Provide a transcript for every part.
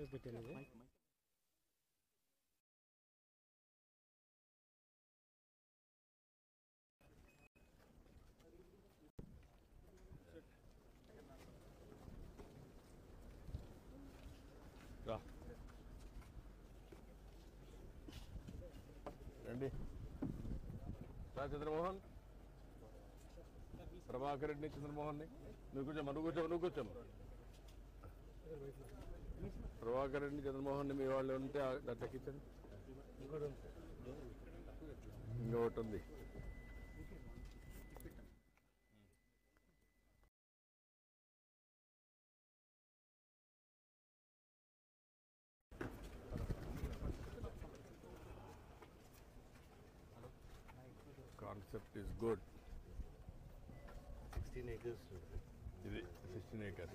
రండి చంద్రమోహన్ ప్రభాకర్ రెడ్డి చంద్రమోహన్ని నువ్వు కూర్చోమ్మా ప్రభాకర్ రెడ్డి చంద్రమోహన్ని మీ వాళ్ళు ఉంటే దట్టెక్కించండి ఇంకొకటి ఉంది concept is good. 16 acres. 16 acres.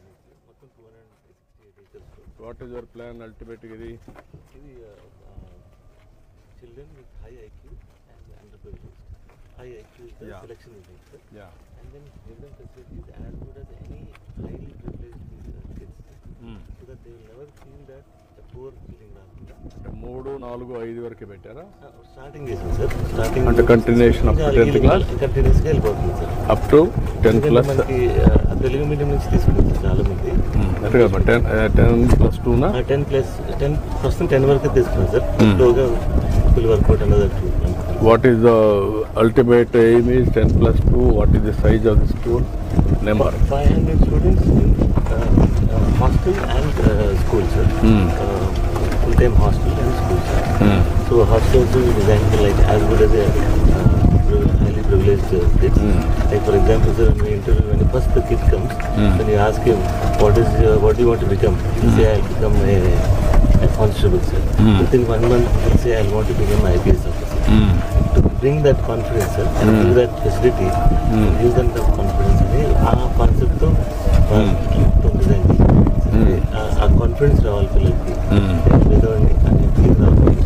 268 acres. What is your plan ultimately? Children with high IQ and underprivileged. High IQ is the selection we make, sir. Yeah. And then give them facilities as good as any highly privileged kids. So that they will never feel that the poor feeling రాకుండా 3, 4, 5 వరకు పెట్టారా? Starting చేసాం sir. Starting అంటే continuation up to 10th class కంటిన్యూస్గా వెళ్ళిపోతుంది sir. Up to 10th plus మనకి Telugu medium నుంచి తీసుకుంటాం చాలా మంది. అంటే 10+2 10 ప్రస్తుతం 10 వరకు తీసుకున్నాం సార్. స్లోగా ఫుల్ వర్కౌట్ అనేది What is the ultimate aim is 10+2? What is the size of the school? Number? 500 students in hostel and school, sir. Full-time hostel and school, sir. So hostels are designed like as good as a highly privileged kids. Like for example, sir, when the first the kid comes, when you ask him what do you want to become, he say I'll become a constable, sir. Within 1 month, he say I'll want to become an IPS officer. To bring that confidence, sir, and give that facility, give them that confidence. Our concept to design. ఆ confidence రావాలి పిల్లలకి. పేదవాడిని కానీ fee రావాలి.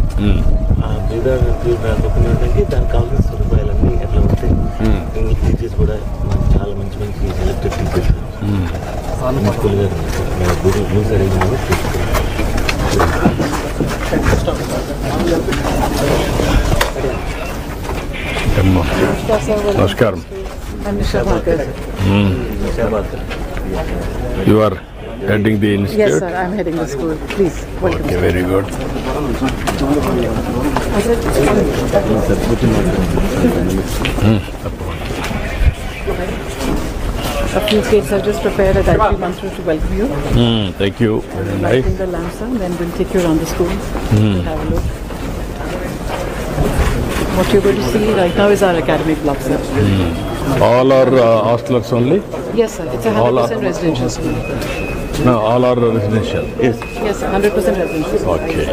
ఆ పేదవాడిని fee రాకపోయినానికి దానికి కావాల్సిన సదుపాయాలన్నీ ఎట్లా ఉంటాయి. ఇంగ్లీష్ టీచర్స్ కూడా మనకు చాలా మంచి సెలెక్టెడ్ టీచర్స్ స్కూల్ గారు గురువు న్యూస్ అరేంజ్మెంట్ చూసుకున్నాం. నమస్కారం. You are heading the institute? Yes, sir. I'm heading the school. Please, welcome. Okay, very good. A few kids have just prepared a dietary mantra to welcome you. Thank you. Very nice. Lighting the lamps, sir. Then we'll take you around the school to have a look. What you're going to see right now is our academic block, sir. All are hostelers only? Yes, sir. It's a 100% residential school. No, all are residential. Yes. Yes, sir. 100% residential school. Okay.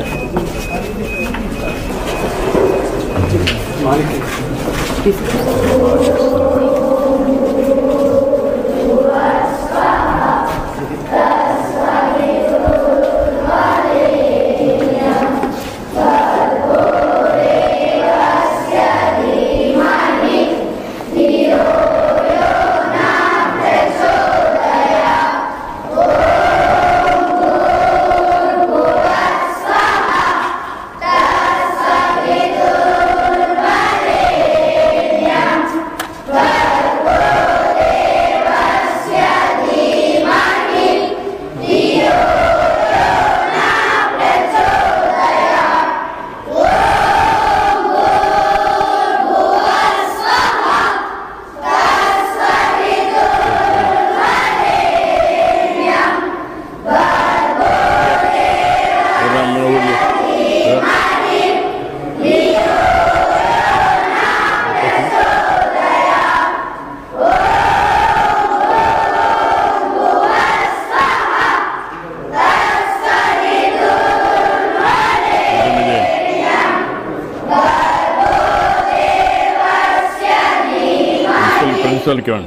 Salkion.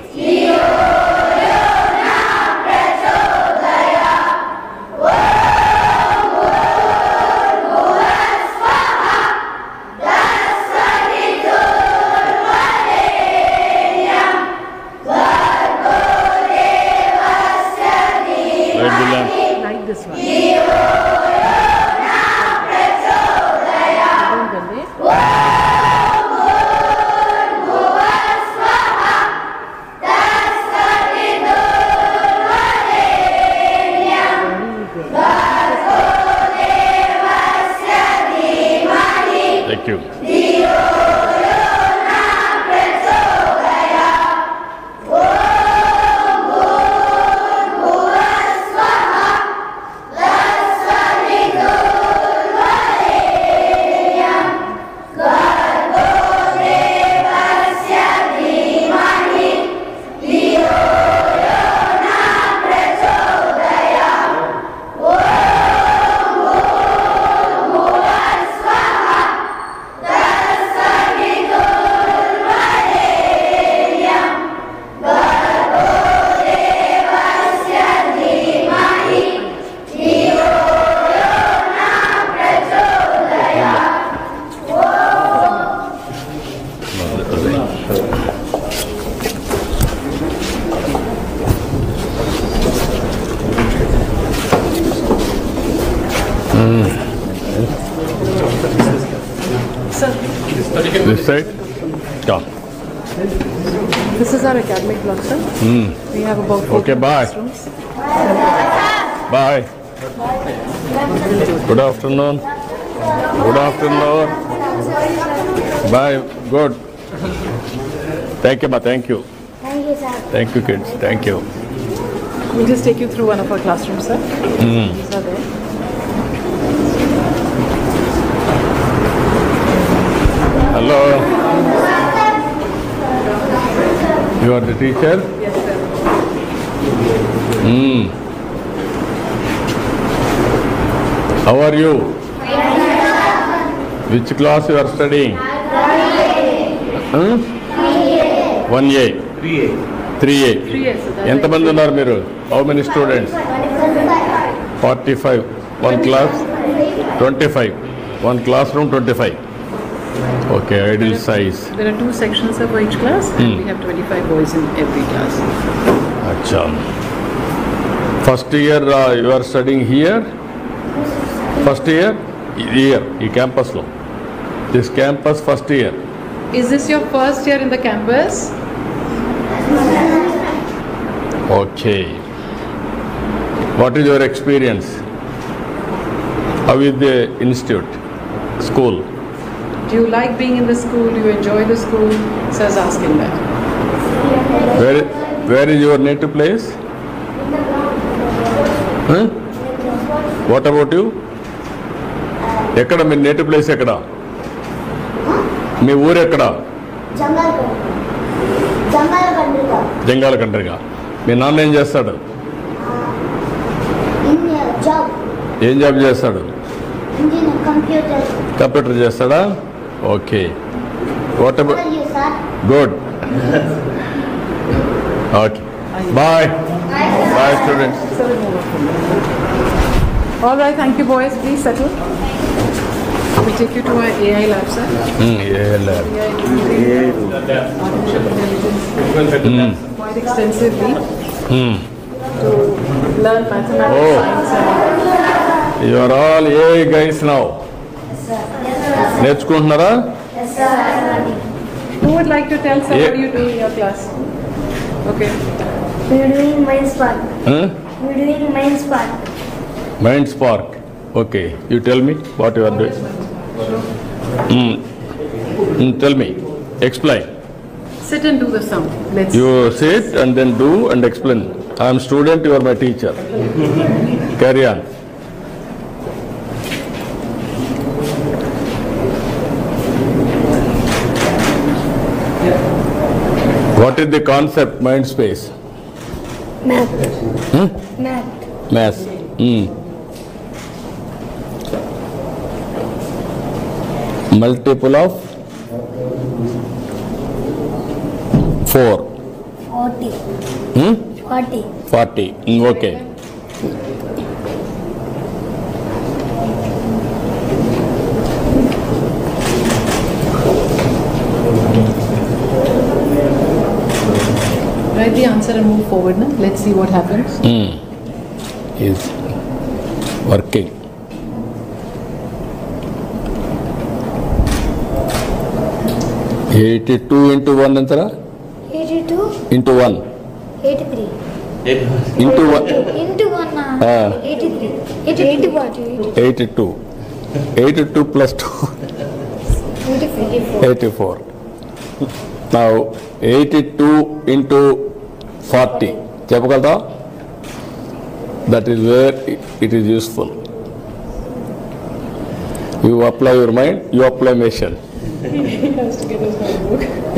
Like this one. Thank you. This side? Yeah. This is our academic block, sir. We have about 4 Okay, bye. classrooms. Bye. Good afternoon. Good afternoon. Bye. Good. Thank you, ma. Thank you. Thank you, sir. Thank you, kids. Thank you. We'll just take you through one of our classrooms, sir. These are there. Hello. You are the teacher? Yes, sir. How are you? Which class you are studying? 1A. 3A. 3A, sir. That's ఎంతమంది ఉన్నారు మీరు? How many students? 45. One class? 25. One classroom 25. Okay, ideal size. There are 2 sections for each class, and we have 25 boys in every class. Acha. First year you are studying here? First year? Here, in campus lo. This campus first year. Is this your first year in the campus? Okay. What is your experience? How is the institute? School? Do you like being in the school? Do you enjoy the school? Sir's asking that. Where is your native place? Huh? What about you? ఎక్కడ మీ native place ఎక్కడ? మీ ఊరు ఎక్కడ? జంగాల కండ్రిగా. మీ నాన్న ఏం చేస్తాడు? ఏం job చేస్తాడు? Computer చేస్తాడా? Okay. What about? Good. Okay. Bye. Bye students. All right, thank you, boys. Please settle. We take you to our AI lab, sir. AI lab. Quite extensively to learn mathematics, Oh. science, and You are all AI guys now. నేర్చుకుంటున్నారా? who would like to tell, sir, Yeah. what do you do in your class? Okay. We're doing Mind Spark. Huh? We're doing Mind Spark. Mind Spark. Okay. You tell me what you are doing. Tell me. Explain. Sit and do the sum. Let's. You sit and then do and explain. I am student, you are my teacher. Carry on. What is the concept mind space? Math. Math. Mass. Multiple of 4. 40. 40. 40. Okay. Write the answer and move forward now. Let's see what happens. Is working. 82 into 1 ಎಂತರ 82, into 1 83. into 1 Into 1, Ah. 83. 81. 82 82 plus 2 84. 84. Now 82 into 40 చెప్పగలరా? That is where it is useful. You apply your mind, you apply machine.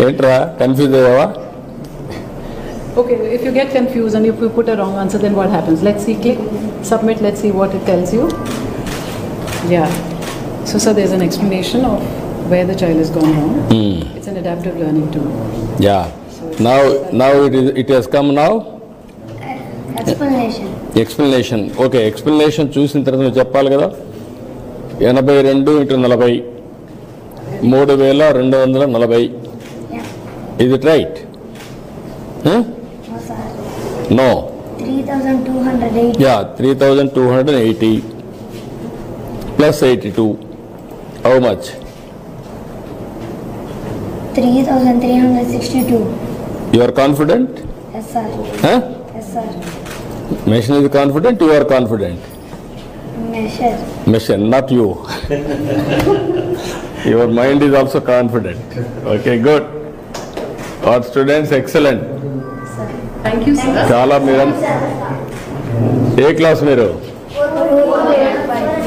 ఏంట్రా confuse అయ్యావా? Okay, if you get confused and if you put a wrong answer, then what happens? Let's see, click, submit, let's see what it tells you. Yeah. So, sir, there's an explanation of where the child has gone wrong. It's an adaptive learning tool. Yeah. Now it has come now. Explanation. Explanation. Okay, explanation చూసిన తర్వాత నువ్వు చెప్పాలి కదా. 82 into 40 3240. Yeah. Is it right? No, sir. No. 3,280. Yeah, 3280 plus 82. How much? 3,362. You are confident? Yes, sir. Huh? Yes, sir. Machine is confident, you are confident. Measure. Machine, not you. Your mind is also confident. Okay, good. Our students, excellent. Thank you, sir. చాలా మీరు ఏ class మీరు?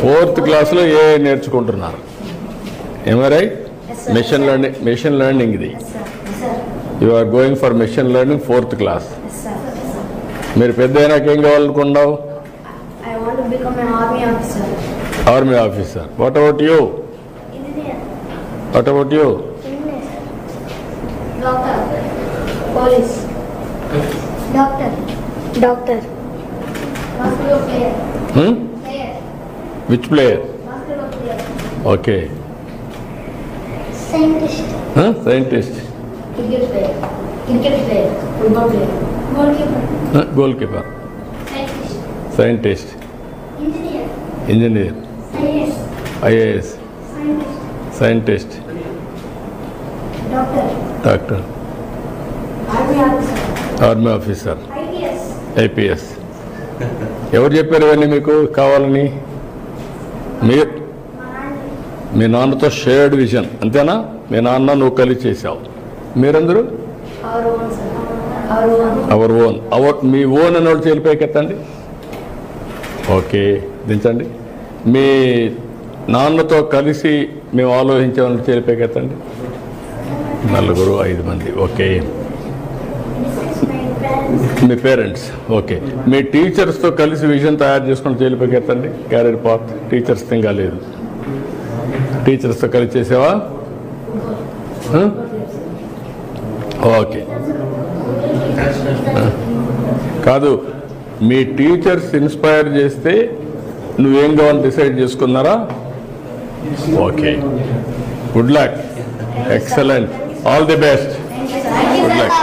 4th క్లాస్లో ఏ నేర్చుకుంటున్నారు? Am I right? Machine learning ఇది. You are going for machine learning 4th class. మీరు పెద్ద అయినాక ఏం కావాలనుకున్నావు? I want to become an army officer. Army officer. What about you? Engineer. What about you? English. Doctor. Police. Doctor. Doctor. Basketball player. Player. Which player? Basketball player. Okay. Scientist. Scientist. Cricket player. Cricket player. Football player. Goalkeeper. Goalkeeper. Scientist. Scientist. Engineer. Engineer. IAS. IAS. Scientist. Scientist. Doctor. Doctor. Army officer. Army officer. IPS. IPS. ఎవరు చెప్పారు ఇవన్నీ మీకు కావాలని? మీరు మీ నాన్నతో shared vision అంతేనా? మీ నాన్న నువ్వు కలిసి చేసావు. మీరందరూ Our own, sir. Our own. Our మీ ఓన్ అన్నోడు చేలిపోయికెత్తండి. ఓకే, దించండి. మీ నాన్నతో కలిసి మేము ఆలోచించామని చేలిపోయికెత్తండి. 4 5 మంది. ఓకే, మీ పేరెంట్స్. ఓకే, మీ టీచర్స్తో కలిసి విజన్ తయారు చేసుకుని చేలిపోయికెత్తండి. క్యారియర్ పాత్ టీచర్స్ తింగా లేదు. టీచర్స్తో కలిసి చేసావా? ఓకే, కాదు, మీ టీచర్స్ ఇన్స్పైర్ చేస్తే నువ్వేం కావాలని డిసైడ్ చేసుకున్నారా? Okay, good luck, excellent, all the best, good luck.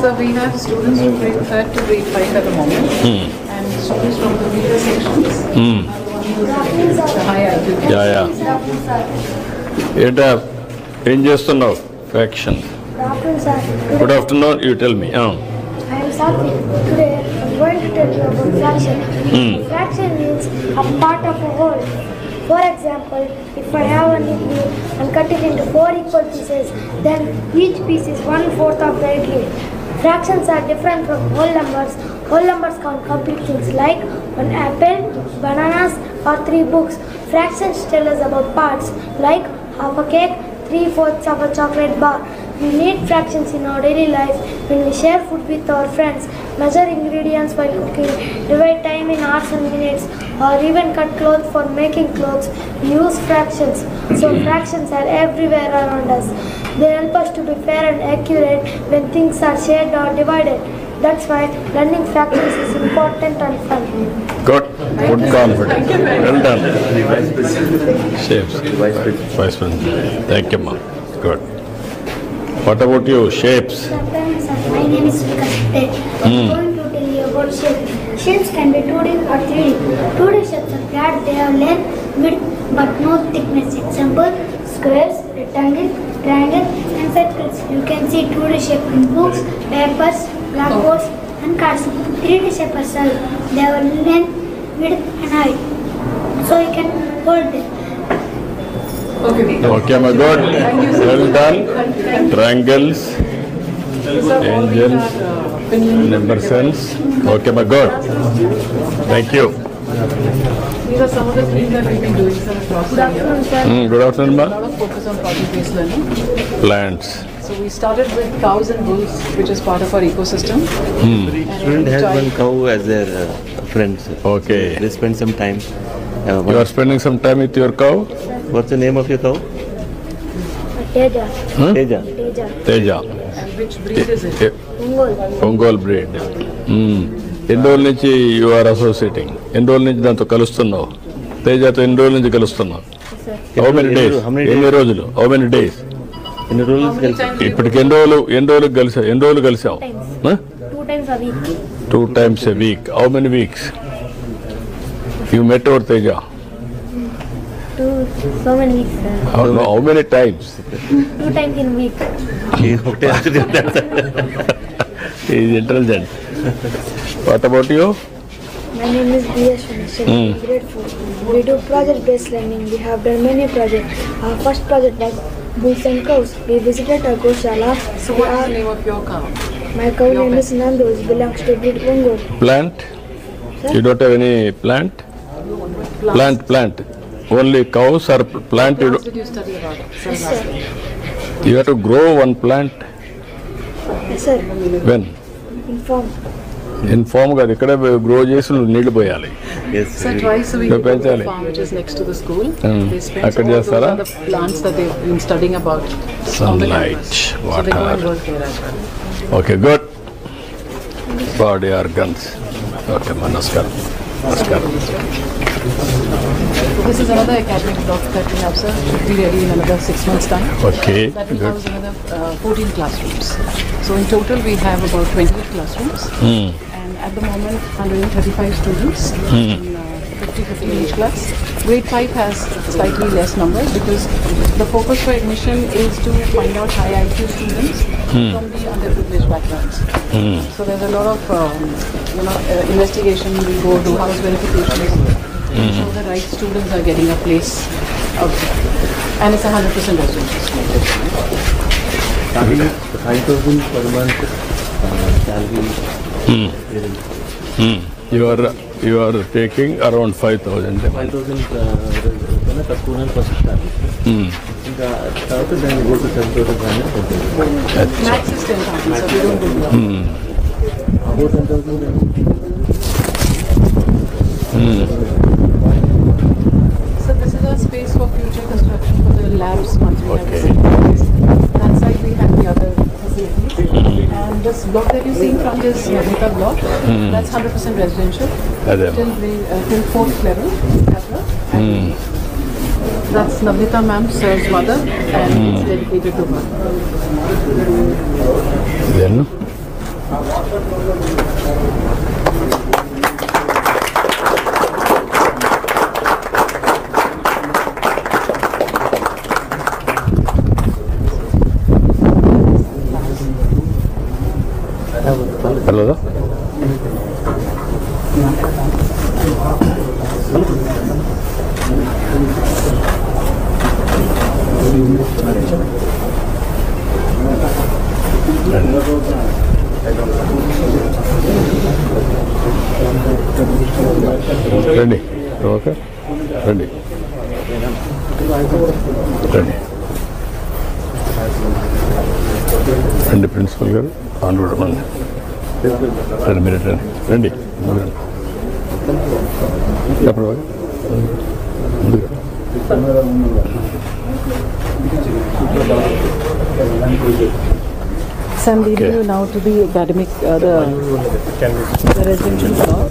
So, we have students who prepare to grade 5 at the moment, and students from the weaker sections are the high IQ. Yeah ఏంటా ఏం చేస్తున్నావు? Fraction. Doctor, sir. Good afternoon, you tell me. I am Satvik. Today I am going to tell you about fraction. Fraction means a part of a whole. For example, if I have a idli and cut it into 4 equal pieces, then each piece is 1/4 of the idli. Fractions are different from whole numbers. Whole numbers count complete things like an apple, bananas, or 3 books. Fractions tell us about parts like half a cake, 3/4 of a chocolate bar. We need fractions in our daily life when we share food with our friends, measure ingredients while cooking, divide time in hours and minutes, or even cut clothes for making clothes. We use fractions. So fractions are everywhere around us. They help us to be fair and accurate when things are shared or divided. That's why learning fractions is important and fun. Good confidence, well done. Shapes, vice principal. Thank you అమ్మా, good. What about you? Shapes. My name is Vikas. I'm going to tell you about shapes. Shapes can be 2D or 3D. 2D shapes are flat, they have length, width, but no thickness. Example, squares, rectangle, triangle, and circles. You can see 2D shape in books, papers, blackboards, and cards. 3D shape are solid. They have length, width, and height. So you can hold them. Okay. Okay, my God. Well done. Triangles, angels, number sense. Okay, my God. Thank you. These are some of the things that we've been doing sir, across the year. Good afternoon, A ma. lot of focus on project-based learning. Plants. So we started with cows and bulls, which is part of our ecosystem. Every student has one cow as their friend. Sir. Okay. They spend some time. You are spending some time with your cow? What's the name of your cow? Teja. Teja. Teja. Teja. And which breed is it? Ongol. Ongole breed ఎన్ని రోజుల నుంచి you are associating ఎన్ని రోజుల నుంచి దాంతో కలుస్తున్నావు తేజతో ఎన్ని రోజుల నుంచి కలుస్తున్నావు హౌ మెనీ డేస్ ఎన్ని రోజులు హౌ మెనీ డేస్ ఎన్ని రోజులు కలిసి ఇప్పటికి ఎన్ని రోజులు కలిసావు 2 times a week. 2 times a week how many weeks you met our Teja So many weeks, sir. How many times 2 times in week. ఒకటే answer చెప్తాడు సార్. Is intelligent what about you My name is B.S. Shanishani, grade 4. We do project-based learning. We have done many projects. Our first project was bulls and cows. We visited a Goshala. So what is the name of your cow? My cow name is Nandu. It belongs to breed Ongol. Plant you don't have any plant plant only cows are plant Plants did you study about? Yes, sir. You have to grow one plant Yes, sir. When Inform. Inform గా ఇక్కడే grow చేసి నువ్వు నీళ్లు పోయాలి Yes, So sir. twice a week No, we go to the Penchali. farm which is next to the school. They spend Akkada all those chestara? are the plants that they've been studying about on the Sunlight, campus. So they go and water. work there as well. Okay good body organs okay నమస్కారం This is another academic block that we have, sir. Should be ready in another 6 months' time. Okay That will good house another 14 classrooms. So in total we have about 28 classrooms. And at the moment 135 students in 50 each class. Grade 5 has slightly less numbers because the focus for admission is to find out high IQ students from the underprivileged backgrounds. So there's a lot of investigation. We go do house verifications. So the right students are getting a place out there. And it's 100% residential. 5,000 per month salary. You are taking around 5,000 5,000 కన్నా తక్కువ first start. ఇంకా తర్వాత దాన్ని go to 10,000 కానీ ఉంటుంది. Max is 10,000, so we don't do that. About 10,000 So this is a space for future construction for the labs once we have Okay. the facilities. That side we have the other facilities. And this block that you see in front is Navita block. That's 100% residential. అదే Till 4th level. That's Navita ma'am, sir's mother, and it's dedicated to her. Then hello రండి okay రండి రండి రండి principal గారు on కూడా రండి రండి మీరు రండి రండి ముందుకు రండి ఎప్పుడు ముందుగా So I'm leading you now to the academic, the residential block.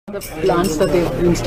the plants that they've installed.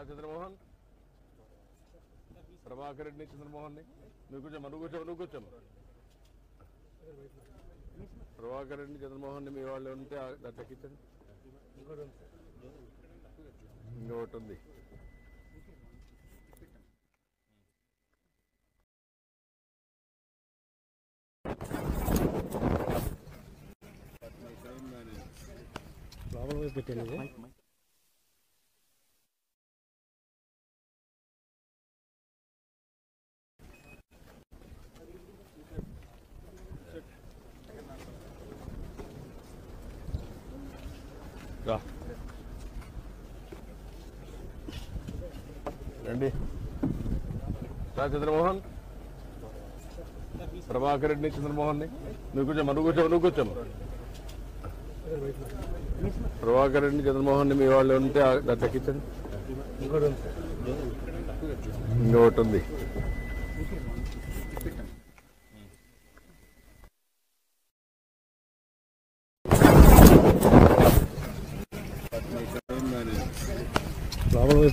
Chandramohan Prabhakar Reddy Chandramohan నువ్వు కూర్చోమ్మా ప్రభాకర్ రెడ్డి చంద్రమోహన్ మీ వాళ్ళు ఉంటే తగ్గించండి ఇంకొకటి ఉంది పెట్టండి రండి చంద్రమోహన్ ప్రభాకర్ రెడ్డి చంద్రమోహన్ నువ్వు కూర్చోమ్మా ప్రభాకర్ రెడ్డి చంద్రమోహన్ మీ వాళ్ళు ఉంటే తగ్గించండి ఇంకొకటి ఉంది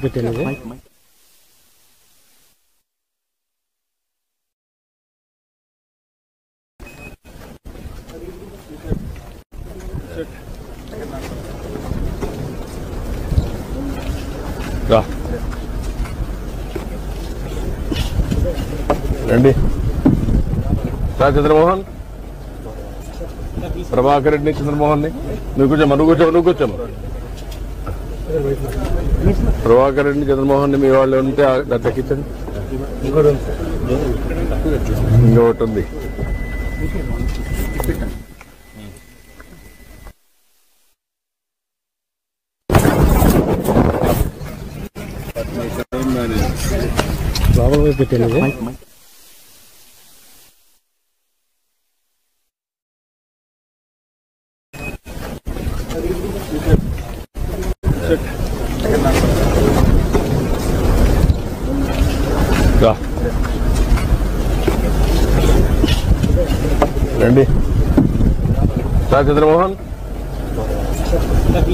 పెట్టండి రండి చంద్రమోహన్ ప్రభాకర్ రెడ్డి చంద్రమోహన్ నువ్వు కూర్చోమ్మా ప్రభాకర్ రెడ్డి చంద్రమోహన్ మీ వాళ్ళు ఉంటే తగ్గించండి ఇంకొకటి ఉంది పెట్టండి రండి చంద్రమోహన్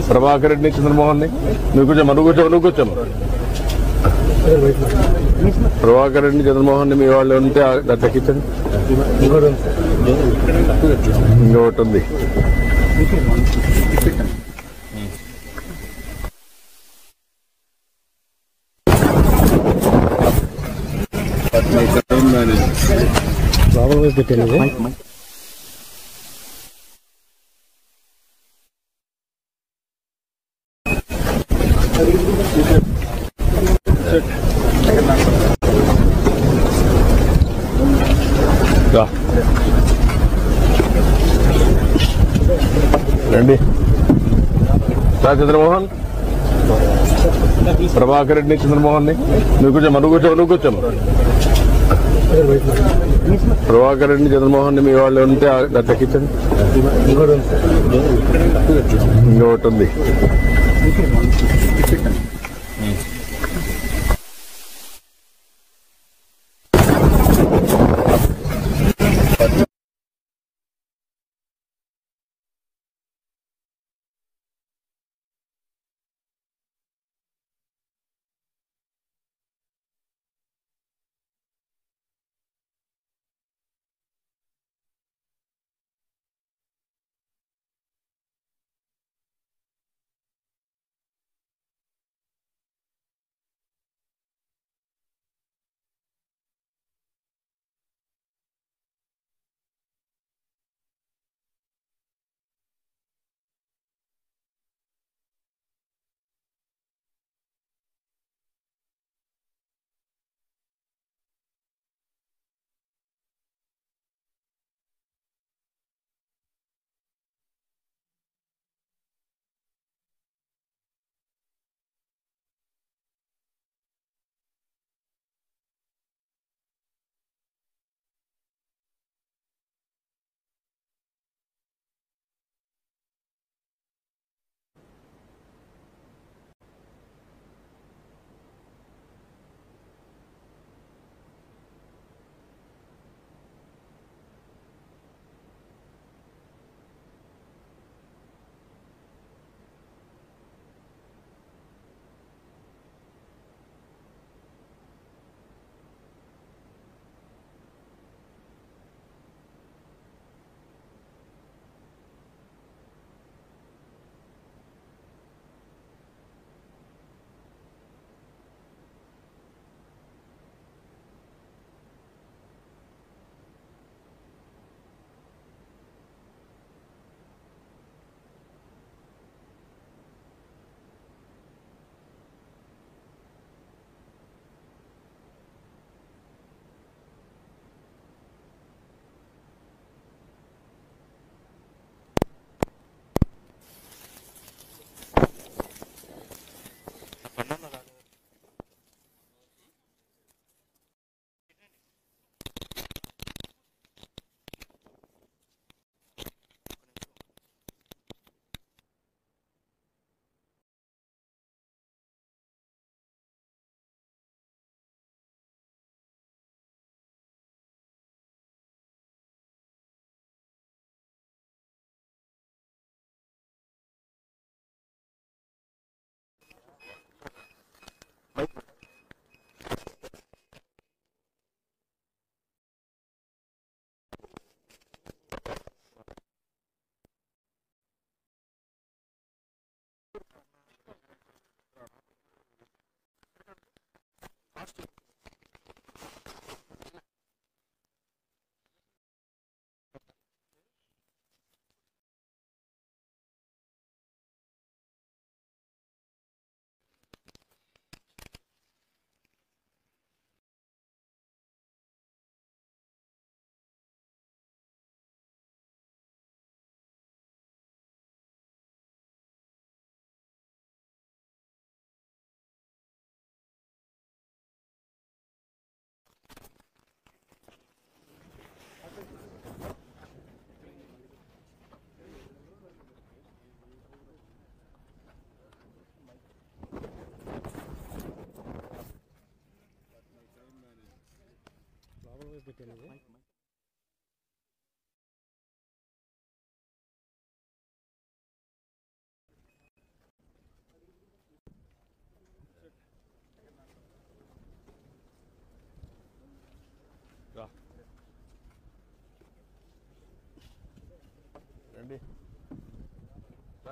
ప్రభాకర్ రెడ్డి చంద్రమోహన్ నువ్వు కూర్చోమ్మా ప్రభాకర్ రెడ్డి చంద్రమోహన్ మీ వాళ్ళు ఉంటే తగ్గించండి ఇంకొకటి ఉంది లోపల పెట్టాను. రండి రా చంద్రమోహన్, ప్రభాకర్ రెడ్డిని, చంద్రమోహన్ని. నువ్వు కూర్చోమ్మా. ప్రభాకర్ రెడ్డిని, చంద్రమోహన్ని మీ వాళ్ళు ఉంటే దత్తకిచ్చండి. ఇంకొకటి ఉంది.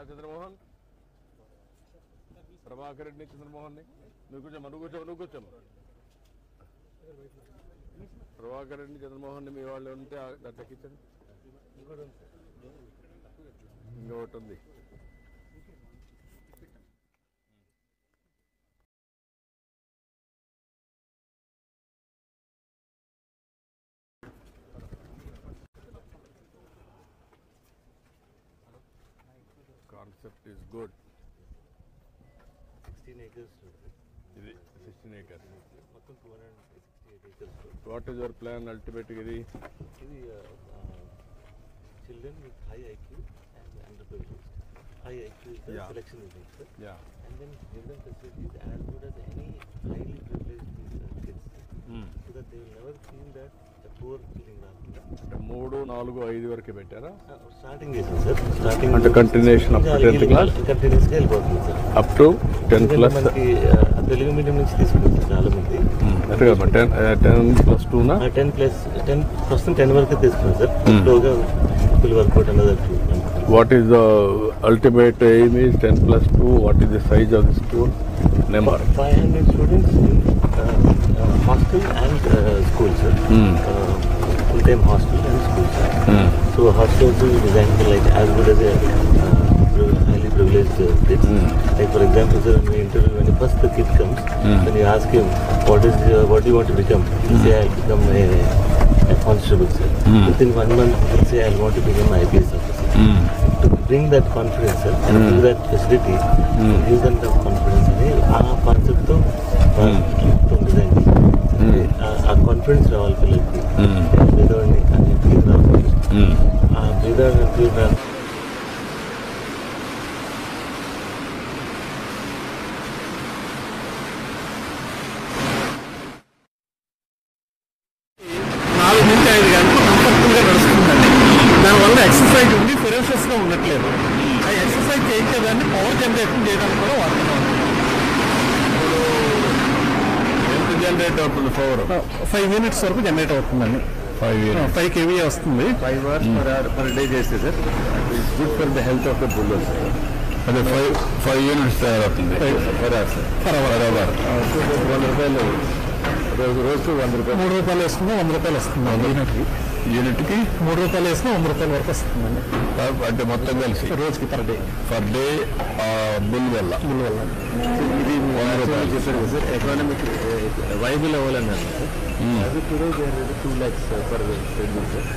చంద్రమోహన్, ప్రభాకర్ రెడ్డి, చంద్రమోహన్ని నువ్వు కూర్చోమ్మా. ప్రభాకర్ రెడ్డి, చంద్రమోహన్ని మీ వాళ్ళు ఉంటే దాంట్లో ఎక్కించండి. ఇంకొకటి ఉంది. Concept is good. 16 acres. ఇది 16 acres. మొత్తం 268 acres. What is your plan ultimately? ఇది children with high IQ and underprivileged. High IQ is the selection is made, sir. Yeah. And then give them facilities as good as any highly privileged kids. So that they will never feel that a poor feeling రాకుండా. 3, 4, 5 వరకు పెట్టారా? Starting చేసాం sir. Starting అంటే continuation up to 10th class కంటిన్యూస్గా వెళ్ళిపోతుంది sir. Up to 10th class. మనకి Telugu medium నుంచి తీసుకుంటారు చాలా మంది. అంటే 10+2 10 ప్రస్తుతం 10 వరకు తీసుకున్నాం సార్. స్లోగా ఫుల్ వర్కౌట్ అన్నది. What is the ultimate aim is 10+2. What is the size of the school? Number 500 students in hostel and school, sir. Full-time hostel and school, sir. So hostels are designed for like as good as a highly privileged kids. Like for example, sir, when we interview, when first the kid comes, when you ask him what do you want to become, he'll say I'll become a constable, sir. Within 1 month, he'll say I'll want to become an IPS officer. To bring that confidence, sir, and give that facility, give them that confidence, ఆ concept తో design ఆ confidence రావాలి పిల్లలకి. పేదవాడిని అని feel రావాలి. ఆ పేదవాడిని ఫీల్ రావాలి. దానివల్ల ఎక్సర్సైజ్ ఉంది, ఫెరోషియస్గా ఉండట్లేదు. ఆ ఎక్సర్సైజ్ చేయించేదాన్ని పవర్ జనరేషన్ చేయడానికి కూడా వాడుతున్నాం. ఎంత జనరేట్ అవుతుంది పవర్? 5 minutes వరకు జనరేట్ అవుతుందండి. 5 kV వస్తుంది. 5 hours per day చేస్తే sir it's good for the health of the broilers. అదే 5 units తయారవుతుంది పర్ అవర్. 100 రూపాయలు రోజుకు 100 రూపాయలు. 3 రూపాయలు వేసుకున్నా 100 రూపాయలు వస్తుంది. యూనిట్కి 3 రూపాయలు వేసినా 100 రూపాయల వరకు వస్తుందండి. అంటే మొత్తం కలిసి రోజుకి పర్ డే బిల్ వల్ల ఇది 100 రూపాయలు చెప్పారు కదా సార్. ఎకనామిక్ వైబుల్ అవ్వాలన్నారు సార్. అది today 2 lakhs per pregnant sir.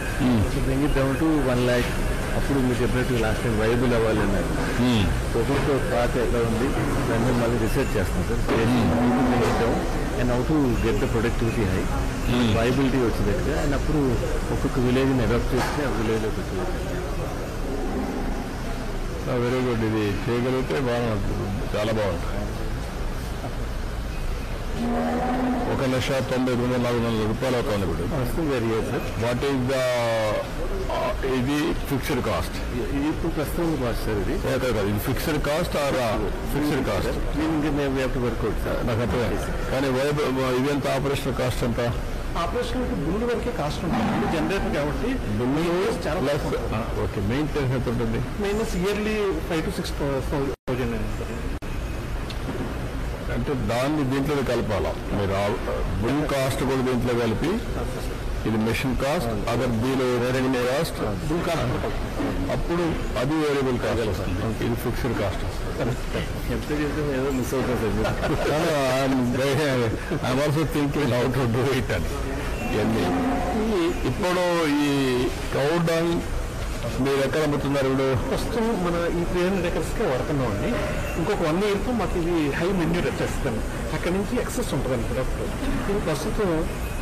So bring it down to 1 lakh. అప్పుడు మీరు చెప్పినట్టు లాస్ట్ టైం వైబుల్ అవ్వాలన్నారు. ఒక్కొక్క పార్ట్ ఎట్లా ఉంది దాన్ని మళ్ళీ రీసెర్చ్ చేస్తాం sir. And how to get the productivity high, viability వచ్చేటట్టుగా. అండ్ అప్పుడు ఒక్కొక్క విలేజ్ని అడాప్ట్ చేస్తే ఆ విలేజ్లోకి వచ్చేది. Very good. ఇది చేయగలిగితే బాగుంటుంది, చాలా బాగుంటుంది. 1,99,400 రూపాయలు అవుతుంది ఇప్పుడు. Very good sir. What is the ఇది ఫిక్స్డ్ కాస్ట్? ఇది ఇప్పుడు ప్రస్తుతం కాస్ట్ సార్. ఇది ఇది fixed cost or fixed cost? మేము హ్యావ్ టు వర్కౌట్ సార్. నాకు అర్థం. కానీ ఇదెంత ఆపరేషనల్ కాస్ట్ ఎంత? ఆపరేషన్కి బిల్లు వరకే కాస్ట్ ఉంటుంది. జనరేటర్ కాబట్టి బిల్లు చాలా ప్లస్ ఓకే. మెయింటెనెన్స్ ఎంత ఉంటుంది? మైనస్ ఇయర్లీ 5,000 to 6,000 అంటే దాన్ని దీంట్లో కలపాలా మీరు? బిల్ కాస్ట్ కూడా దీంట్లో కలిపి ఇది మెషిన్ కాస్ట్, అదర్ దీని వేరియబుల్ కాస్ట్, బిల్ కాస్ట్, అప్పుడు అది వేరియబుల్ కాస్ట్ వస్తుంది. ఇది ఫిక్స్డ్ కాస్ట్. ఎంత చేస్తే ఏదో మిస్ అవుతుంది sir. I'm also thinking how to do it అని. ఇవన్నీ ఇప్పుడు ఈ కౌ డంగ్ మీరు ఎక్కడ అమ్ముతున్నారు ఇప్పుడు? ప్రస్తుతం మన ఈ 300 acresకే వాడుతున్నామండి. ఇంకొక 1 yearతో మాకు ఇది హై మెన్యూ వచ్చేస్తుంది. అక్కడి నుంచి ఎక్సెస్ ఉంటుందండి ప్రొడక్ట్. ఇది ప్రస్తుతం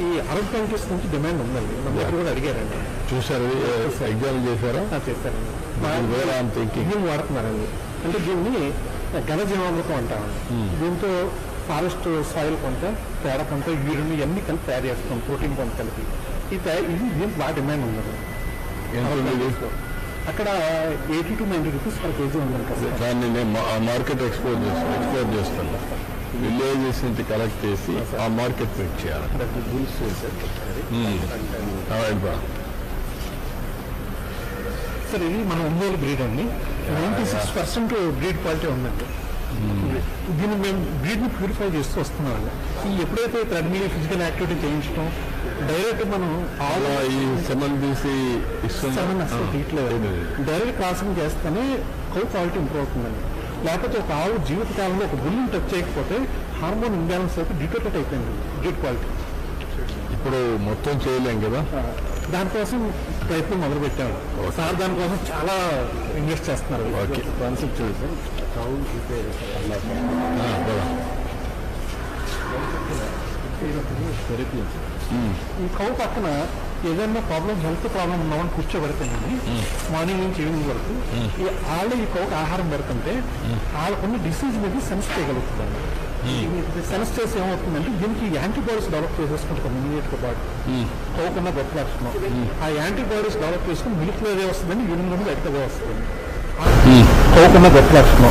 ఈ అరబ్ కంట్రీస్ నుంచి డిమాండ్ ఉందండి. మన దగ్గర కూడా అడిగారండి. చూసారు, ఎగ్జామ్ చేశారా? చేశారండి. వేరే ఐఎమ్ థింకింగ్ దీన్ని వాడుతున్నారండి. అంటే దీన్ని ఘనజీవామృతం అంటామండి. దీంతో ఫారెస్ట్ సాయిల్ కొంత, పేడ కొంత, యూరిన్ ఇవన్నీ కలిపి తయారు చేస్తాం. ప్రోటీన్ కొంత కలిపి ఇది దీనికి బాగా డిమాండ్ ఉందండి. అక్కడ 80 to 90 rupees per kg ఉందండి కదా. దాన్ని నేను మార్కెట్ ఎక్స్పోర్ట్ చేస్తాను. విలేజెస్ నుంచి కలెక్ట్ చేసి ఆ మార్కెట్ పెట్ చేయాలి. సార్ ఇది మన ఒంగోలు బ్రీడ్ అండి. 96% బ్రీడ్ క్వాలిటీ ఉందండి. దీన్ని మేము బ్రీడ్ని ప్యూరిఫై చేస్తూ వస్తున్నాం. ఈ ఎప్పుడైతే థ్రెడ్మిల్ ఫిజికల్ యాక్టివిటీ చేయించడం డైరెక్ట్ మనం ఈ సెమన్ తీసి సెవెన్ అసలు తీయట్లేదు. డైరెక్ట్ క్రాసింగ్ చేస్తేనే కౌ క్వాలిటీ ఇంప్రూవ్ అవుతుందండి. లేకపోతే ఒక ఆవు జీవితకాలంలో ఒక బుల్లిని టచ్ చేయకపోతే హార్మోన్ ఇంబ్యాలెన్స్ అయితే డిటోరేట్ అయిపోయింది బ్రీడ్ క్వాలిటీ. ఇప్పుడు మొత్తం చేయలేం కదా, దానికోసం ప్రయత్నం మొదలుపెట్టాము సార్. దానికోసం చాలా ఇన్వెస్ట్ చేస్తున్నారు. ఓకే. కాన్సెప్ట్ ఈ కౌ పక్కన ఏదైనా ప్రాబ్లం హెల్త్ ప్రాబ్లం ఉన్నామని కూర్చోబెడతానండి మార్నింగ్ నుంచి ఈవినింగ్ వరకు. ఈ కౌకి ఆహారం పెడుతుంటే వాళ్ళకున్న డిసీజ్ మీద సెన్స్ చేయగలుగుతుందండి. సెన్స్ చేసి ఏమవుతుందంటే దీనికి యాంటీబాడీస్ డెవలప్ చేసేసుకుంటాం ఇమీడియట్ గా బాడీ. కౌకున్న గొప్ప లక్షణం ఆ యాంటీబాడీస్ డెవలప్ చేసుకుని మిల్క్ లో అదే వస్తుందండి, యూరిన్ లో ఎక్కడ వస్తుంది. కౌకున్న గొప్ప లక్షణం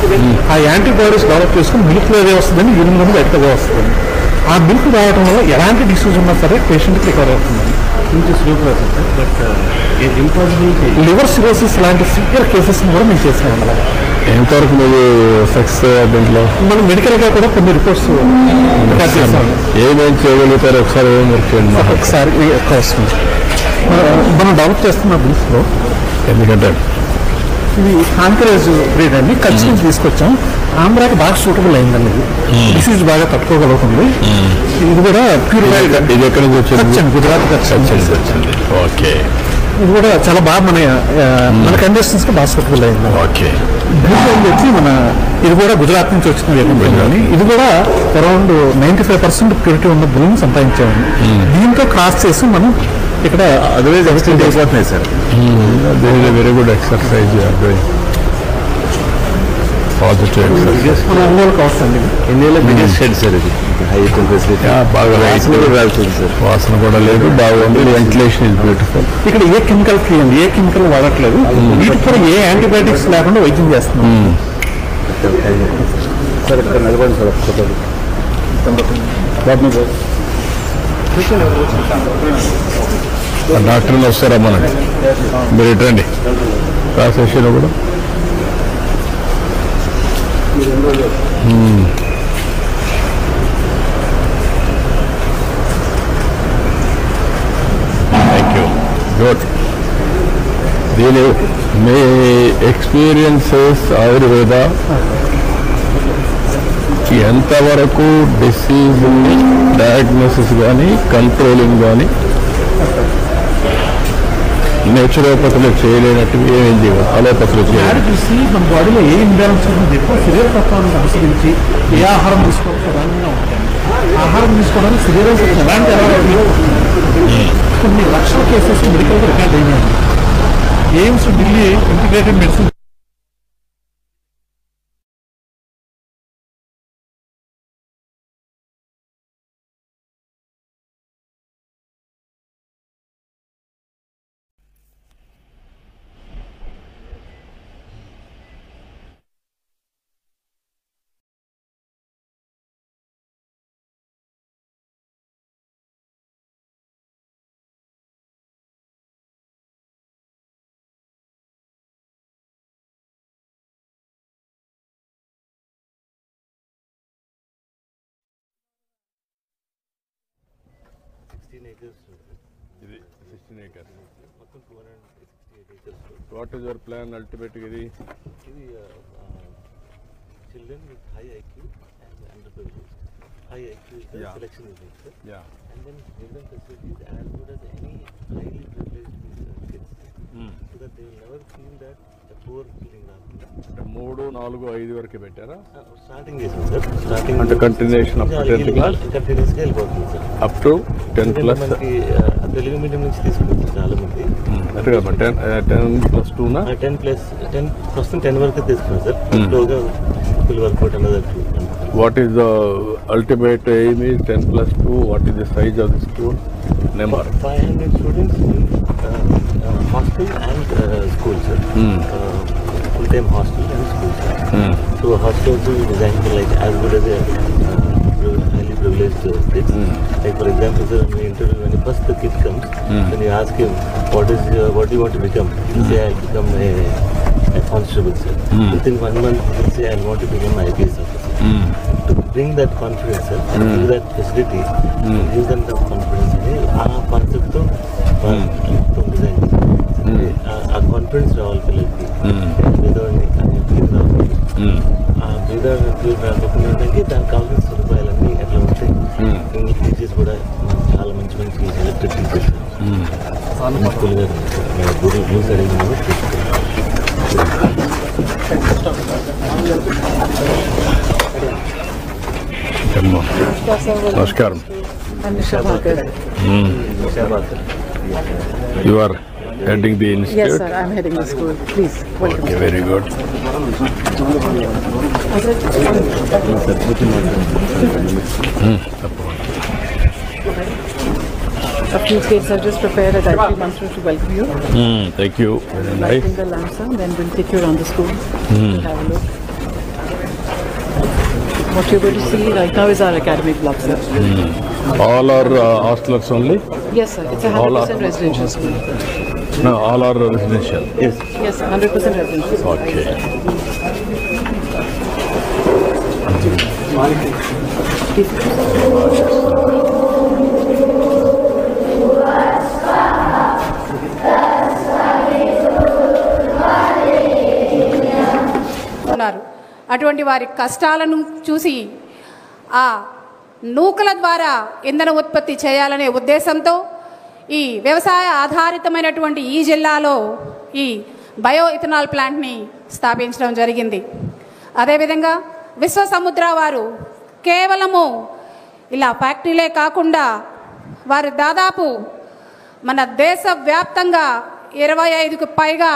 ఆ యాంటీబాడీస్ డెవలప్ చేసుకుని మిల్క్ లో అదే వస్తుందండి, యూరిన్ లో ఎక్కడ వస్తుంది. ఆ మిల్క్ రావడం వల్ల ఎలాంటి డిసీజ్ ఉన్నా సరే పేషెంట్కి రికవర్ అవుతుంది. లివర్ సిరోసిస్ లాంటి సివియర్ కేసెస్ కూడా మేము చేసాం. ఎంతవరకు మీరు సక్సెస్ దీంట్లో? మనం మెడికల్గా కూడా కొన్ని రిపోర్ట్స్ ఏమేమి చేయగలుగుతారు ఒకసారి ఒకసారి వస్తుంది. మనం డెవలప్ చేస్తున్న బిల్స్లో ఎందుకంటే ఇది కాంకరేజ్ బ్రీడ్ అండి, కచ్ నుంచి తీసుకొచ్చాం. ఆంధ్రాకి బాగా సూటబుల్ అయిందండి. ఇది డిసీజ్ బాగా తట్టుకోగలుగుతుంది. ఇది కూడా ప్యూరిఫైడ్. ఇది ఎక్కడి నుంచి వచ్చింది? గుజరాత్ వచ్చింది. ఓకే. ఇది కూడా చాలా బాగా మన కండిషన్స్ కి బాగా సూటబుల్ అయింది. ఓకే. చెప్పి ఇది కూడా గుజరాత్ నుంచి వచ్చిన ఇది కూడా అరౌండ్ 95% ప్యూరిటీ ఉన్న బుల్ని సంపాదించామండి. దీంతో క్రాస్ చేసి మనం ఇక్కడ అదర్వైజ్ ఎక్స్టెండ్ అయిపోతున్నాయి sir. Very good exercise positive exercise. మన ఒంగోలుకి వస్తుంది. ఇండియాలో బిగ్గెస్ట్ షెడ్ సార్ ఇది. హైట్ ఫెసిలిటీ బాగా వెళ్తుంది సార్. వాసన కూడా లేదు, బాగుంది. Ventilation is beautiful. ఇక్కడ ఏ కెమికల్ ఫ్రీ అండి, ఏ కెమికల్ వాడట్లేదు. వీటికి కూడా ఏ యాంటీబయాటిక్స్ లేకుండా వైద్యం చేస్తున్నాం సార్. ఇక్కడ నిలబడి సార్ డాక్టర్లు వస్తారా మనకి? మీరు ఇటండి క్లాస్ సెషన్ కూడా. Thank you. గుడ్. దీని మీ ఎక్స్పీరియన్సెస్ ఆయుర్వేద ఎంతవరకు డిసీజ్ డయాగ్నోసిస్ కానీ కంట్రోలింగ్ కానీ నేచురోపతిలో చేయలేనట్టు ఏమేం చేయాలి, అలోపతిలో చేయాలి చూసి మన బాడీలో ఏ ఇంబ్యాలెన్స్ ఉంటుందో ఎక్కువ శరీర తత్వాన్ని అనుసరించి ఏ ఆహారం తీసుకోవడం ప్రధానంగా ఉంటుంది. ఆహారం తీసుకోవడానికి శరీరం ఎలాంటి కొన్ని లక్షల కేసెస్ మెడికల్ రికార్డ్ అయినాయి. ఎయిమ్స్ ఢిల్లీ ఇంటిగ్రేటెడ్ మెడిసిన్ ఇది 16 acres. మొత్తం 268 acres. What is your plan అల్టిమేట్గా? ఇది children with high IQ and underprivileged. High IQ is the selection unit, sir. Yeah. And then give them facilities as good as any highly privileged kids, so that they will never feel that a poor feeling. 3, 4, 5 వరకు పెట్టారా? Starting చేసాం sir. Starting అంటే continuation up to 10th class కంటిన్యూస్గా వెళ్ళిపోతుంది sir. Up to 10th class. మనకి Telugu medium నుంచి తీసుకుంటారు చాలా మంది. అంటే 10+2 10 ప్రస్తుతం 10 వరకు తీసుకున్నాం సార్. స్లోగా ఫుల్ వర్కౌట్ అన్నది. What is the ultimate aim is 10+2? What is the size of the school? Number? 500 students in hostel and school, sir. Full-time hostel and school, sir. So hostels are designed for like as good as a highly privileged kids. Like for example, sir, in the interview, when first the kid comes, then you ask him, what do you want to become? He will say, I'll become a a constable, sir. Within 1 month, he'll say, I want to become an IPS officer. To bring that confidence, sir, and give that facility, give them the confidence, ఆ కాన్సెప్ట్తో మొత్తం design చేశారు. ఆ confidence రావాలి పిల్లలకి, పేదవాడిని అని feel రావాలి. ఆ పేదవాడిని ఫీల్ రాకపోయినానికి దానికి కావాల్సిన సదుపాయాలన్నీ ఎట్లా ఉంటాయి. ఇంగ్లీష్ టీచర్స్ కూడా చాలా మంచి మంచి ఎలక్ట్రిక్ టీచర్స్ స్కూల్ గారు రూల్స్ అడిగిన నమస్కారం. You are heading the institute? Yes, sir. I'm heading the school. Please, welcome. Okay, very good. A few kids have just prepared a dietary mantra to welcome you. Thank you. Very nice. Lighting the lamps, sir. Then we'll take you around the school. We'll have a look. What you're going to see right now is our academic block, sir. All are hostelers only? Yes, sir. It's a 100% residential school. No, all are residential. Yes. Yes, 100% residential school. Okay. అటువంటి వారి కష్టాలను చూసి ఆ నూకల ద్వారా ఇంధన ఉత్పత్తి చేయాలనే ఉద్దేశంతో ఈ వ్యవసాయ ఆధారితమైనటువంటి ఈ జిల్లాలో ఈ బయో ఇథనాల్ ప్లాంట్ని స్థాపించడం జరిగింది. అదేవిధంగా విశ్వ సముద్ర వారు కేవలము ఇలా ఫ్యాక్టరీలే కాకుండా వారు దాదాపు మన దేశవ్యాప్తంగా 25కు పైగా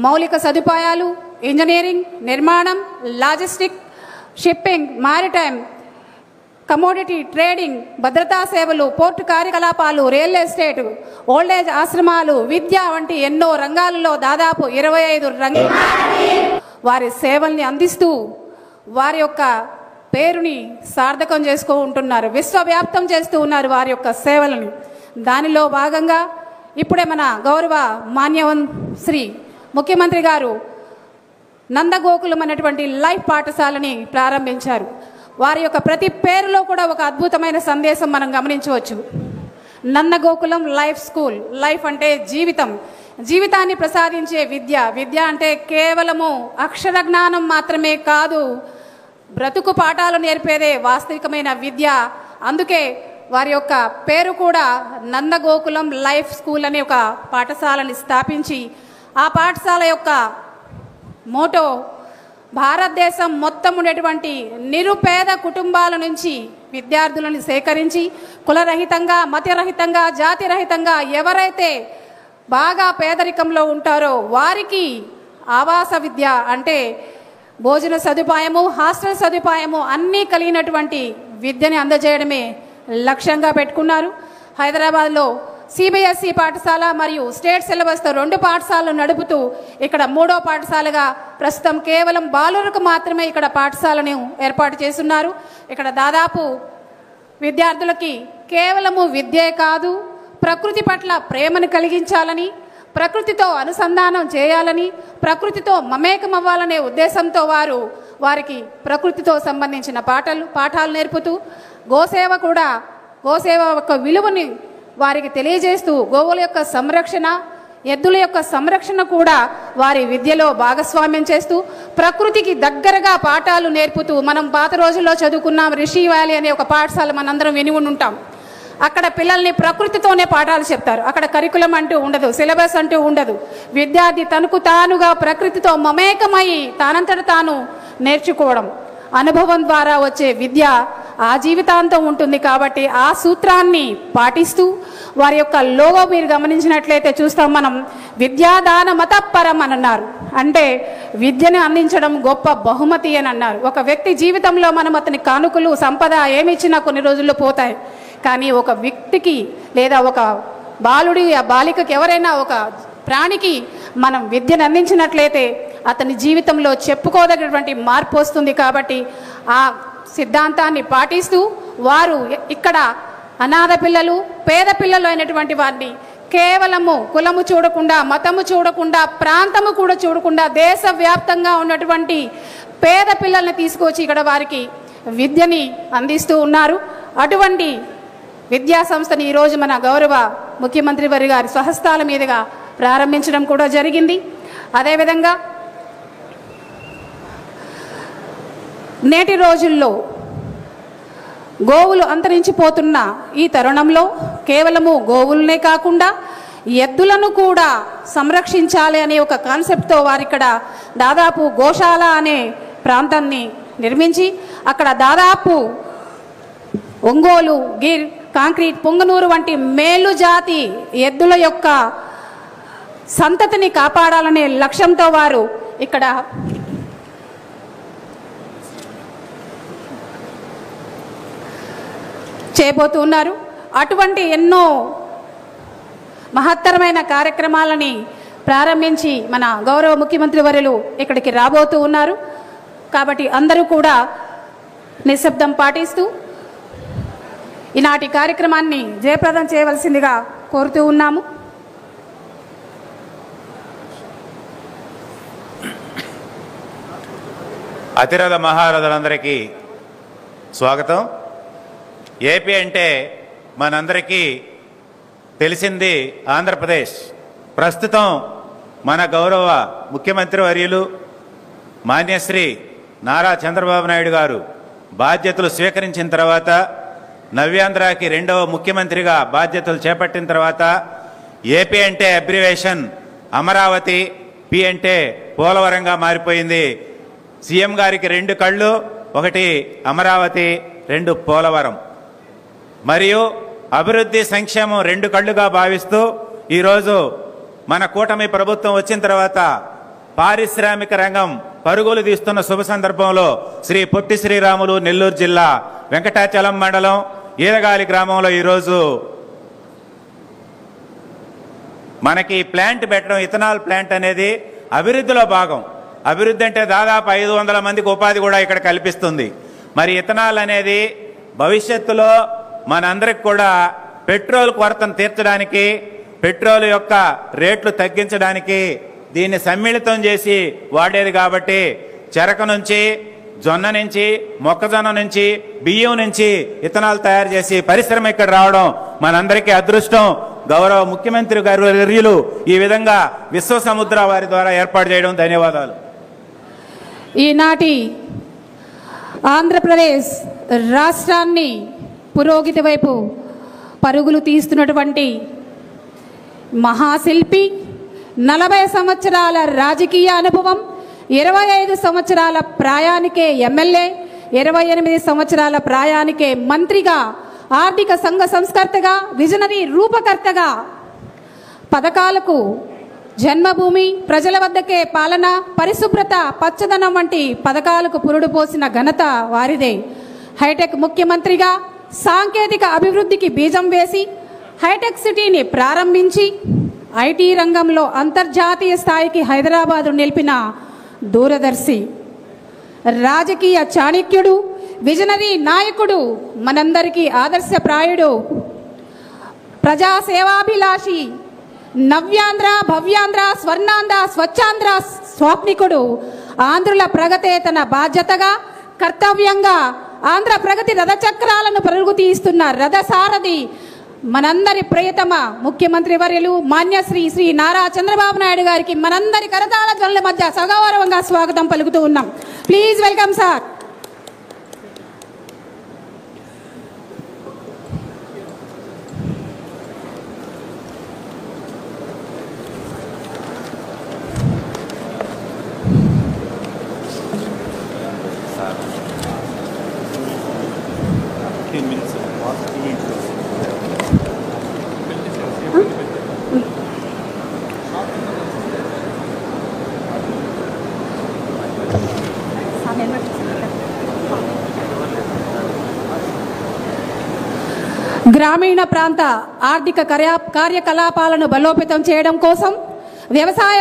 మౌలిక సదుపాయాలు, ఇంజనీరింగ్, నిర్మాణం, logistic, shipping, maritime, commodity trading, భద్రతా సేవలు, పోర్టు కార్యకలాపాలు, రియల్ ఎస్టేట్, ఓల్డేజ్ ఆశ్రమాలు, విద్య వంటి ఎన్నో రంగాలలో దాదాపు 25 రంగాలు వారి సేవల్ని అందిస్తూ వారి యొక్క పేరుని సార్థకం చేసుకో ఉంటున్నారు, విశ్వవ్యాప్తం చేస్తూ ఉన్నారు వారి యొక్క సేవలను. దానిలో భాగంగా ఇప్పుడే మన గౌరవ మాన్యవన్ శ్రీ ముఖ్యమంత్రి గారు నందగోకులం అనేటువంటి లైఫ్ పాఠశాలని ప్రారంభించారు. వారి యొక్క ప్రతి పేరులో కూడా ఒక అద్భుతమైన సందేశం మనం గమనించవచ్చు. Nandagokulam life school. లైఫ్ అంటే జీవితం, జీవితాన్ని ప్రసాదించే విద్య. విద్య అంటే కేవలము అక్షర జ్ఞానం మాత్రమే కాదు, బ్రతుకు పాఠాలు నేర్పేదే వాస్తవికమైన విద్య. అందుకే వారి యొక్క పేరు కూడా నందగోకులం లైఫ్ స్కూల్ అనే ఒక పాఠశాలని స్థాపించి ఆ పాఠశాల యొక్క మోటో భారతదేశం మొత్తం ఉండేటువంటి నిరుపేద కుటుంబాల నుంచి విద్యార్థులను సేకరించి కులరహితంగా, మతరహితంగా, జాతిరహితంగా ఎవరైతే బాగా పేదరికంలో ఉంటారో వారికి ఆవాస విద్య అంటే భోజన సదుపాయము, హాస్టల్ సదుపాయము అన్నీ కలిగినటువంటి విద్యని అందజేయడమే లక్ష్యంగా పెట్టుకున్నారు. హైదరాబాద్లో సిబిఎస్ఈ పాఠశాల మరియు స్టేట్ సిలబస్తో 2 పాఠశాలలు నడుపుతూ ఇక్కడ 3వ పాఠశాలగా ప్రస్తుతం కేవలం బాలురకు మాత్రమే ఇక్కడ పాఠశాలను ఏర్పాటు చేస్తున్నారు. ఇక్కడ దాదాపు విద్యార్థులకి కేవలము విద్యే కాదు, ప్రకృతి పట్ల ప్రేమను కలిగించాలని, ప్రకృతితో అనుసంధానం చేయాలని, ప్రకృతితో మమేకమవ్వాలనే ఉద్దేశంతో వారికి ప్రకృతితో సంబంధించిన పాఠాలు నేర్పుతూ గోసేవ యొక్క విలువని వారికి తెలియజేస్తూ గోవుల యొక్క సంరక్షణ, ఎద్దుల యొక్క సంరక్షణ కూడా వారి విద్యలో భాగస్వామ్యం చేస్తూ ప్రకృతికి దగ్గరగా పాఠాలు నేర్పుతూ, మనం పాత రోజుల్లో చదువుకున్నాం రిషి వ్యాలీ అనే ఒక పాఠశాల మనందరం విని ఉంటాం. అక్కడ పిల్లల్ని ప్రకృతితోనే పాఠాలు చెప్తారు. అక్కడ కరికులం అంటూ ఉండదు, సిలబస్ అంటూ ఉండదు. విద్యార్థి తనకు తానుగా ప్రకృతితో మమేకమై తానంతట తాను నేర్చుకోవడం, అనుభవం ద్వారా వచ్చే విద్య ఆ జీవితాంతం ఉంటుంది. కాబట్టి ఆ సూత్రాన్ని పాటిస్తూ వారి యొక్క లోగో మీరు గమనించినట్లయితే చూస్తాం మనం, విద్యాదాన మతపరం అని అన్నారు. అంటే విద్యను అందించడం గొప్ప బహుమతి అని అన్నారు. ఒక వ్యక్తి జీవితంలో మనం అతని కానుకలు, సంపద ఏమిచ్చినా కొన్ని రోజుల్లో పోతాయి. కానీ ఒక వ్యక్తికి లేదా ఒక బాలుడి, ఆ బాలికకి, ఎవరైనా ఒక ప్రాణికి మనం విద్యను అందించినట్లయితే అతని జీవితంలో చెప్పుకోదగినటువంటి మార్పు వస్తుంది. కాబట్టి ఆ సిద్ధాంతాన్ని పాటిస్తూ వారు ఇక్కడ అనాథ పిల్లలు, పేద పిల్లలు అయినటువంటి వారిని కేవలము కులము చూడకుండా, మతము చూడకుండా, ప్రాంతము కూడా చూడకుండా దేశవ్యాప్తంగా ఉన్నటువంటి పేద పిల్లల్ని తీసుకొచ్చి ఇక్కడ వారికి విద్యని అందిస్తూ ఉన్నారు. అటువంటి విద్యా సంస్థని ఈరోజు మన గౌరవ ముఖ్యమంత్రి వారి గారి స్వహస్తాల మీదుగా ప్రారంభించడం కూడా జరిగింది. అదేవిధంగా నేటి రోజుల్లో గోవులు అంతరించిపోతున్న ఈ తరుణంలో కేవలము గోవులనే కాకుండా ఎద్దులను కూడా సంరక్షించాలి అనే ఒక కాన్సెప్ట్తో వారిక్కడ దాదాపు గోశాల అనే ప్రాంతాన్ని నిర్మించి అక్కడ దాదాపు ఒంగోలు, గిర్, కాంక్రీట్, పొంగనూరు వంటి మేలు జాతి ఎద్దుల యొక్క సంతతిని కాపాడాలనే లక్ష్యంతో వారు ఇక్కడ చేయబోతున్నారు. అటువంటి ఎన్నో మహత్తరమైన కార్యక్రమాలని ప్రారంభించి మన గౌరవ ముఖ్యమంత్రి వర్యులు ఇక్కడికి రాబోతూ ఉన్నారు. కాబట్టి అందరూ కూడా నిశ్శబ్దం పాటిస్తూ ఈనాటి కార్యక్రమాన్ని జయప్రదం చేయవలసిందిగా కోరుతూ ఉన్నాము. అతిరథ మహారథులందరికీ స్వాగతం. ఏపీ అంటే మనందరికీ తెలిసింది ఆంధ్రప్రదేశ్. ప్రస్తుతం మన గౌరవ ముఖ్యమంత్రి వర్యులు మాన్యశ్రీ నారా చంద్రబాబు నాయుడు గారు బాధ్యతలు స్వీకరించిన తర్వాత, నవ్యాంధ్రకి రెండవ ముఖ్యమంత్రిగా బాధ్యతలు చేపట్టిన తర్వాత ఏపీ అంటే అబ్రివేషన్ అమరావతి, పి అంటే పోలవరంగా మారిపోయింది. సీఎం గారికి 2 కళ్ళు, ఒకటి అమరావతి, 2 పోలవరం. మరియు అభివృద్ధి, సంక్షేమం 2 కళ్ళుగా భావిస్తూ ఈరోజు మన కూటమి ప్రభుత్వం వచ్చిన తర్వాత పారిశ్రామిక రంగం పరుగులు తీస్తున్న శుభ సందర్భంలో శ్రీ పొట్టి శ్రీరాములు, నెల్లూరు జిల్లా వెంకటాచలం మండలం ఈరగాలి గ్రామంలో ఈరోజు మనకి ప్లాంట్ పెట్టడం, ఇథనాల్ ప్లాంట్ అనేది అభివృద్ధిలో భాగం. అభివృద్ధి అంటే దాదాపు 500 మందికి ఉపాధి కూడా ఇక్కడ కల్పిస్తుంది. మరి ఇథనాల్ అనేది భవిష్యత్తులో మనందరికి కూడా పెట్రోల్ కొరతను తీర్చడానికి, పెట్రోల్ యొక్క రేట్లు తగ్గించడానికి దీన్ని సమ్మిళితం చేసి వాడేది. కాబట్టి చెరకు నుంచి, జొన్న నుంచి, మొక్కజొన్న నుంచి, బియ్యం నుంచి ఇథనాల్ తయారు చేసి పరిశ్రమ ఇక్కడ రావడం మనందరికీ అదృష్టం. గౌరవ ముఖ్యమంత్రి గారు వర్యులు ఈ విధంగా విశ్వ సముద్ర వారి ద్వారా ఏర్పాటు చేయడం ధన్యవాదాలు. ఈనాటి ఆంధ్రప్రదేశ్ రాష్ట్రాన్ని పురోగతి వైపు పరుగులు తీస్తున్నటువంటి మహాశిల్పి, 40 సంవత్సరాల రాజకీయ అనుభవం, 25 సంవత్సరాల ప్రాయానికే ఎమ్మెల్యే, 28 సంవత్సరాల ప్రాయానికే మంత్రిగా, ఆర్థిక సంఘ సంస్కర్తగా, విజనరీ రూపకర్తగా, పథకాలకు జన్మభూమి, ప్రజల వద్దకే పాలన, పరిశుభ్రత, పచ్చదనం వంటి పథకాలకు పురుడు పోసిన ఘనత వారిదే. హైటెక్ ముఖ్యమంత్రిగా సాంకేతిక అభివృద్ధికి బీజం వేసి హైటెక్ సిటీని ప్రారంభించి ఐటీ రంగంలో అంతర్జాతీయ స్థాయికి హైదరాబాదు నిలిపిన దూరదర్శి, రాజకీయ చాణక్యుడు, విజనరీ నాయకుడు, మనందరికీ ఆదర్శప్రాయుడు, ప్రజాసేవాభిలాషి, నవ్యాంధ్ర, భవ్యాంధ్ర, స్వర్ణాంధ్ర, స్వచ్ఛాంధ్ర స్వాప్నికుడు, ఆంధ్రుల ప్రగతే తన బాధ్యతగా, కర్తవ్యంగా ఆంధ్ర ప్రగతి రథచక్రాలను పరుగు తీస్తున్న రథసారథి, మనందరి ప్రియతమ ముఖ్యమంత్రి వర్యులు మాన్యశ్రీ శ్రీ నారా చంద్రబాబు నాయుడు గారికి మనందరి కరతాళ ధ్వనుల మధ్య సగౌరవంగా స్వాగతం పలుకుతూ ఉన్నాం. Please welcome sir. గ్రామీణ ప్రాంత ఆర్థిక కార్యకలాపాలను బలోపేతం చేయడం కోసం వ్యవసాయ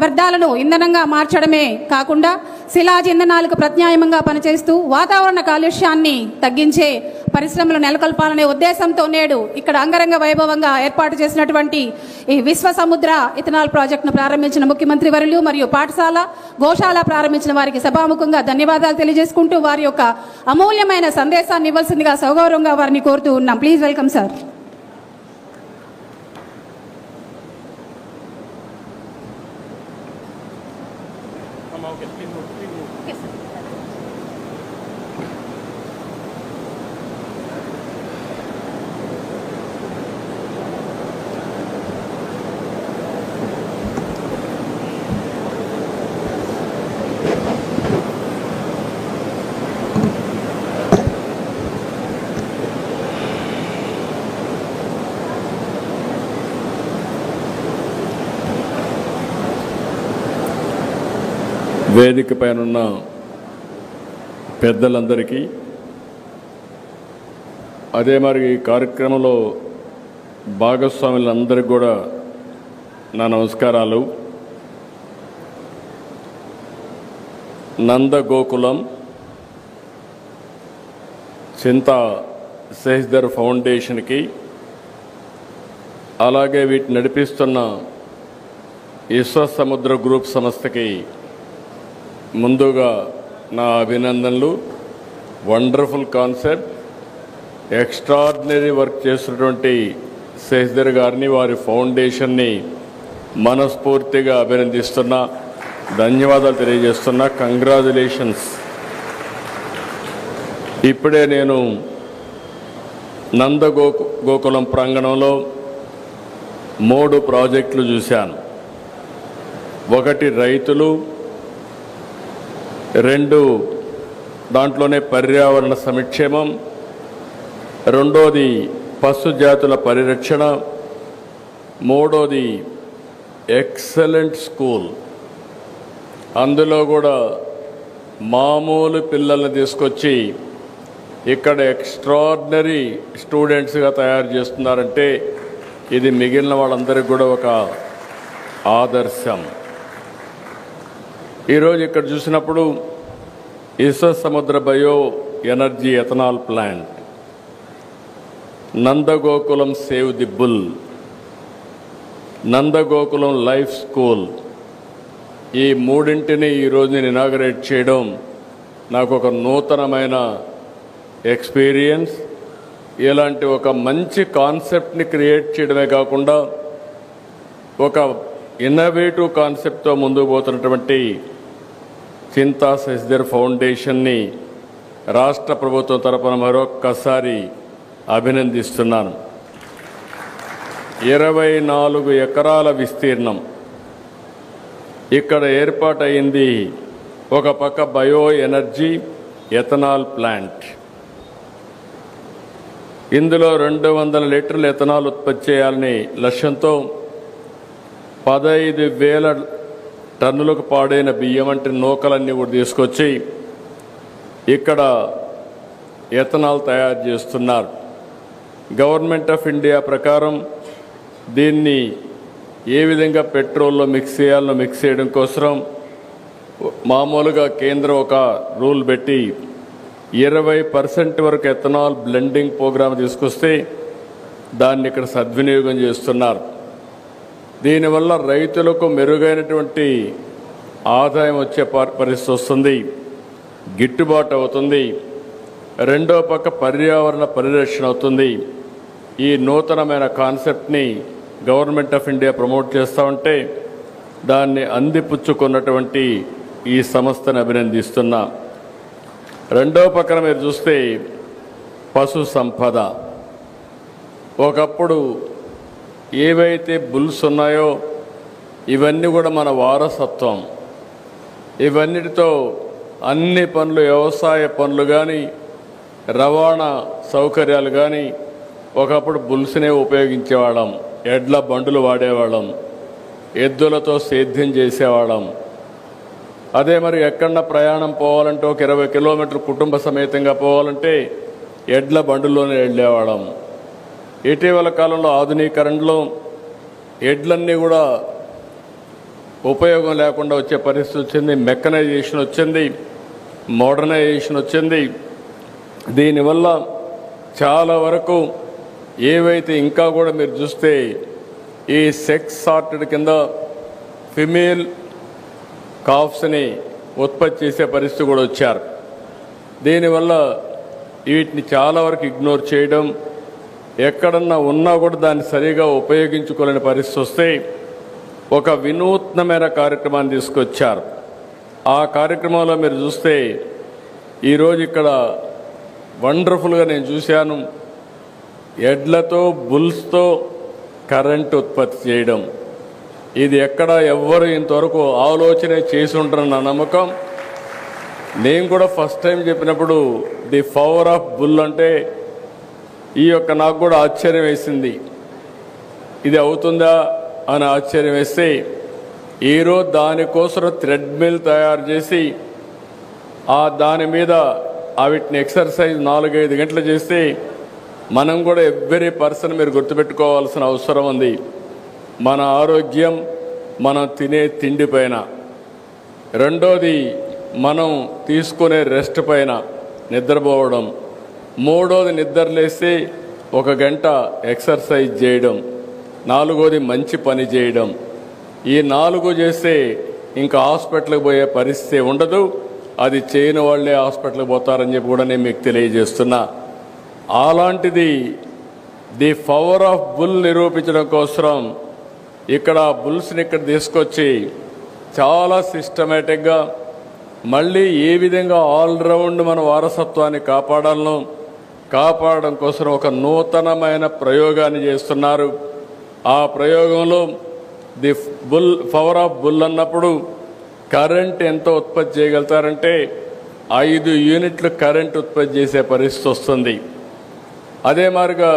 వ్యర్థాలను ఇంధనంగా మార్చడమే కాకుండా శిలాజ ఇంధనాలకు ప్రత్యామ్నాయంగా పనిచేస్తూ వాతావరణ కాలుష్యాన్ని తగ్గించే పరిశ్రమలు నెలకొల్పాలనే ఉద్దేశంతో నేడు ఇక్కడ అంగరంగ వైభవంగా ఏర్పాటు చేసినటువంటి ఈ విశ్వ సముద్ర ఇథనాల్ ప్రాజెక్టును ప్రారంభించిన ముఖ్యమంత్రి వర్యులు మరియు పాఠశాల గోశాల ప్రారంభించిన వారికి సభాముఖంగా ధన్యవాదాలు తెలియజేసుకుంటూ వారి యొక్క అమూల్యమైన సందేశాన్ని ఇవ్వాల్సిందిగా సగౌరవంగా వారిని కోరుతూ ఉన్నాం. Please welcome sir. వేదిక పైనున్న పెద్దలందరికీ అదే మరి ఈ కార్యక్రమంలో భాగస్వాములందరికీ కూడా నా నమస్కారాలు. నందగోకులం చింతా శశిధర్ ఫౌండేషన్కి అలాగే వీటిని నడిపిస్తున్న విశ్వ సముద్ర గ్రూప్ సంస్థకి ముందుగా నా అభినందనలు. వండర్ఫుల్ కాన్సెప్ట్, ఎక్స్ట్రాడినరీ వర్క్ చేస్తున్నటువంటి శశిధర్ గారిని వారి ఫౌండేషన్ని మనస్ఫూర్తిగా అభినందిస్తున్నా, ధన్యవాదాలు తెలియజేస్తున్నా. కంగ్రాచులేషన్స్. ఇప్పుడే నేను నందగోకులం ప్రాంగణంలో 3 ప్రాజెక్టులు చూశాను. ఒకటి రైతులు, 2 దాంట్లోనే పర్యావరణ సంక్షేమం, 2వది పశు జాతుల పరిరక్షణ, 3వది ఎక్సలెంట్ స్కూల్. అందులో కూడా మామూలు పిల్లల్ని తీసుకొచ్చి ఇక్కడ ఎక్స్ట్రాడినరీ స్టూడెంట్స్గా తయారు చేస్తున్నారంటే ఇది మిగిలిన వాళ్ళందరికీ కూడా ఒక ఆదర్శం. ఈరోజు ఇక్కడ చూసినప్పుడు విశ్వ సముద్ర bio energy ethanol plant, Nandagokulam save the bull, Nandagokulam life school, ఈ 3ంటిని ఈరోజు నేను ఇనాగరేట్ చేయడం నాకు ఒక నూతనమైన ఎక్స్పీరియన్స్. ఇలాంటి ఒక మంచి కాన్సెప్ట్ని క్రియేట్ చేయడమే కాకుండా ఒక ఇన్నోవేటివ్ కాన్సెప్ట్తో ముందుకు పోతున్నటువంటి చింతా శశిధర్ ఫౌండేషన్ని రాష్ట్ర ప్రభుత్వం తరపున మరొక్కసారి అభినందిస్తున్నాను. 24 ఎకరాల విస్తీర్ణం ఇక్కడ ఏర్పాటైంది. ఒక పక్క బయో ఎనర్జీ ఎథనాల్ ప్లాంట్, ఇందులో 200 లీటర్ల ఎథనాల్ ఉత్పత్తి చేయాలని లక్ష్యంతో 15,000 టన్నులకు పాడైన బియ్యం వంటి నూకలన్నీ కూడా తీసుకొచ్చి ఇక్కడ ఎథనాల్ తయారు చేస్తున్నారు. గవర్నమెంట్ ఆఫ్ ఇండియా ప్రకారం దీన్ని ఏ విధంగా పెట్రోల్లో మిక్స్ చేయాలో మిక్స్ చేయడం కోసం మామూలుగా కేంద్రం ఒక రూల్ పెట్టి 20% వరకు ఎథనాల్ బ్లెండింగ్ ప్రోగ్రాం తీసుకొస్తే దాన్ని ఇక్కడ సద్వినియోగం చేస్తున్నారు. దీనివల్ల రైతులకు మెరుగైనటువంటి ఆదాయం వచ్చే పరిస్థితి వస్తుంది, గిట్టుబాటు అవుతుంది. రెండో పక్క పర్యావరణ పరిరక్షణ అవుతుంది. ఈ నూతనమైన కాన్సెప్ట్ని గవర్నమెంట్ ఆఫ్ ఇండియా ప్రమోట్ చేస్తూ ఉంటే దాన్ని అందిపుచ్చుకున్నటువంటి ఈ సంస్థను అభినందిస్తున్నా. రెండో పక్కన మీరు చూస్తే పశు సంపద. ఒకప్పుడు ఏవైతే బుల్స్ ఉన్నాయో ఇవన్నీ కూడా మన వారసత్వం. ఇవన్నిటితో అన్ని పనులు, వ్యవసాయ పనులు కానీ రవాణా సౌకర్యాలు కానీ ఒకప్పుడు బుల్స్నే ఉపయోగించేవాళ్ళం. ఎడ్ల బండులు వాడేవాళ్ళం, ఎద్దులతో సేద్యం చేసేవాళ్ళం. అదే మరి ఎక్కడన్నా ప్రయాణం పోవాలంటే ఒక 20 కిలోమీటర్లు కుటుంబ సమేతంగా పోవాలంటే ఎడ్ల బండులోనే వెళ్ళేవాళ్ళం. ఇటీవల కాలంలో ఆధునీకరణలో ఎడ్లన్నీ కూడా ఉపయోగం లేకుండా వచ్చే పరిస్థితి వచ్చింది. మెకనైజేషన్ వచ్చింది, మోడర్నైజేషన్ వచ్చింది. దీనివల్ల చాలా వరకు ఏవైతే ఇంకా కూడా మీరు చూస్తే ఈ సెక్స్ సార్టెడ్ కింద ఫిమేల్ కాఫ్స్ని ఉత్పత్తి చేసే పరిస్థితి కూడా వచ్చారు. దీనివల్ల వీటిని చాలా వరకు ఇగ్నోర్ చేయడం, ఎక్కడన్నా ఉన్నా కూడా దాన్ని సరిగా ఉపయోగించుకోలేని పరిస్థితి వస్తే ఒక వినూత్నమైన కార్యక్రమాన్ని తీసుకొచ్చారు. ఆ కార్యక్రమంలో మీరు చూస్తే ఈరోజు ఇక్కడ వండర్ఫుల్గా నేను చూశాను, ఎడ్లతో బుల్స్తో కరెంట్ ఉత్పత్తి చేయడం. ఇది ఎక్కడ ఎవ్వరు ఇంతవరకు ఆలోచన చేసి ఉంటారన్న నమ్మకం. నేను కూడా ఫస్ట్ టైం చెప్పినప్పుడు ది పవర్ ఆఫ్ బుల్ అంటే నాకు కూడా ఆశ్చర్యం వేసింది, ఇది అవుతుందా అని ఆశ్చర్యం వేస్తే ఈరోజు దానికోసం థ్రెడ్మిల్ తయారు చేసి దాని మీద వీటిని ఎక్సర్సైజ్ 4-5 గంటలు చేస్తే మనం కూడా ఎవ్రీ పర్సన్ మీరు గుర్తుపెట్టుకోవాల్సిన అవసరం ఉంది. మన ఆరోగ్యం మనం తినే తిండి పైన, రెండోది మనం తీసుకునే రెస్ట్ పైన నిద్రపోవడం, మూడోది నిద్రలేస్తే 1 గంట ఎక్సర్సైజ్ చేయడం, నాలుగోది మంచి పని చేయడం. ఈ 4 చేస్తే ఇంకా హాస్పిటల్కి పోయే పరిస్థితి ఉండదు. అది చేయని వాళ్ళే హాస్పిటల్కి పోతారని చెప్పి కూడా నేను మీకు తెలియజేస్తున్నా. అలాంటిది ది పవర్ ఆఫ్ బుల్ నిరూపించడం కోసం ఇక్కడ బుల్స్ని ఇక్కడ తీసుకొచ్చి చాలా సిస్టమేటిక్గా మళ్ళీ ఏ విధంగా ఆల్రౌండ్ మన వారసత్వాన్ని కాపాడడం కోసం ఒక నూతనమైన ప్రయోగాన్ని చేస్తున్నారు. ఆ ప్రయోగంలో ది పవర్ ఆఫ్ బుల్ అన్నప్పుడు కరెంట్ ఎంత ఉత్పత్తి చేయగలుగుతారంటే 5 యూనిట్లు కరెంట్ ఉత్పత్తి చేసే పరిస్థితి వస్తుంది. అదే మాదిరిగా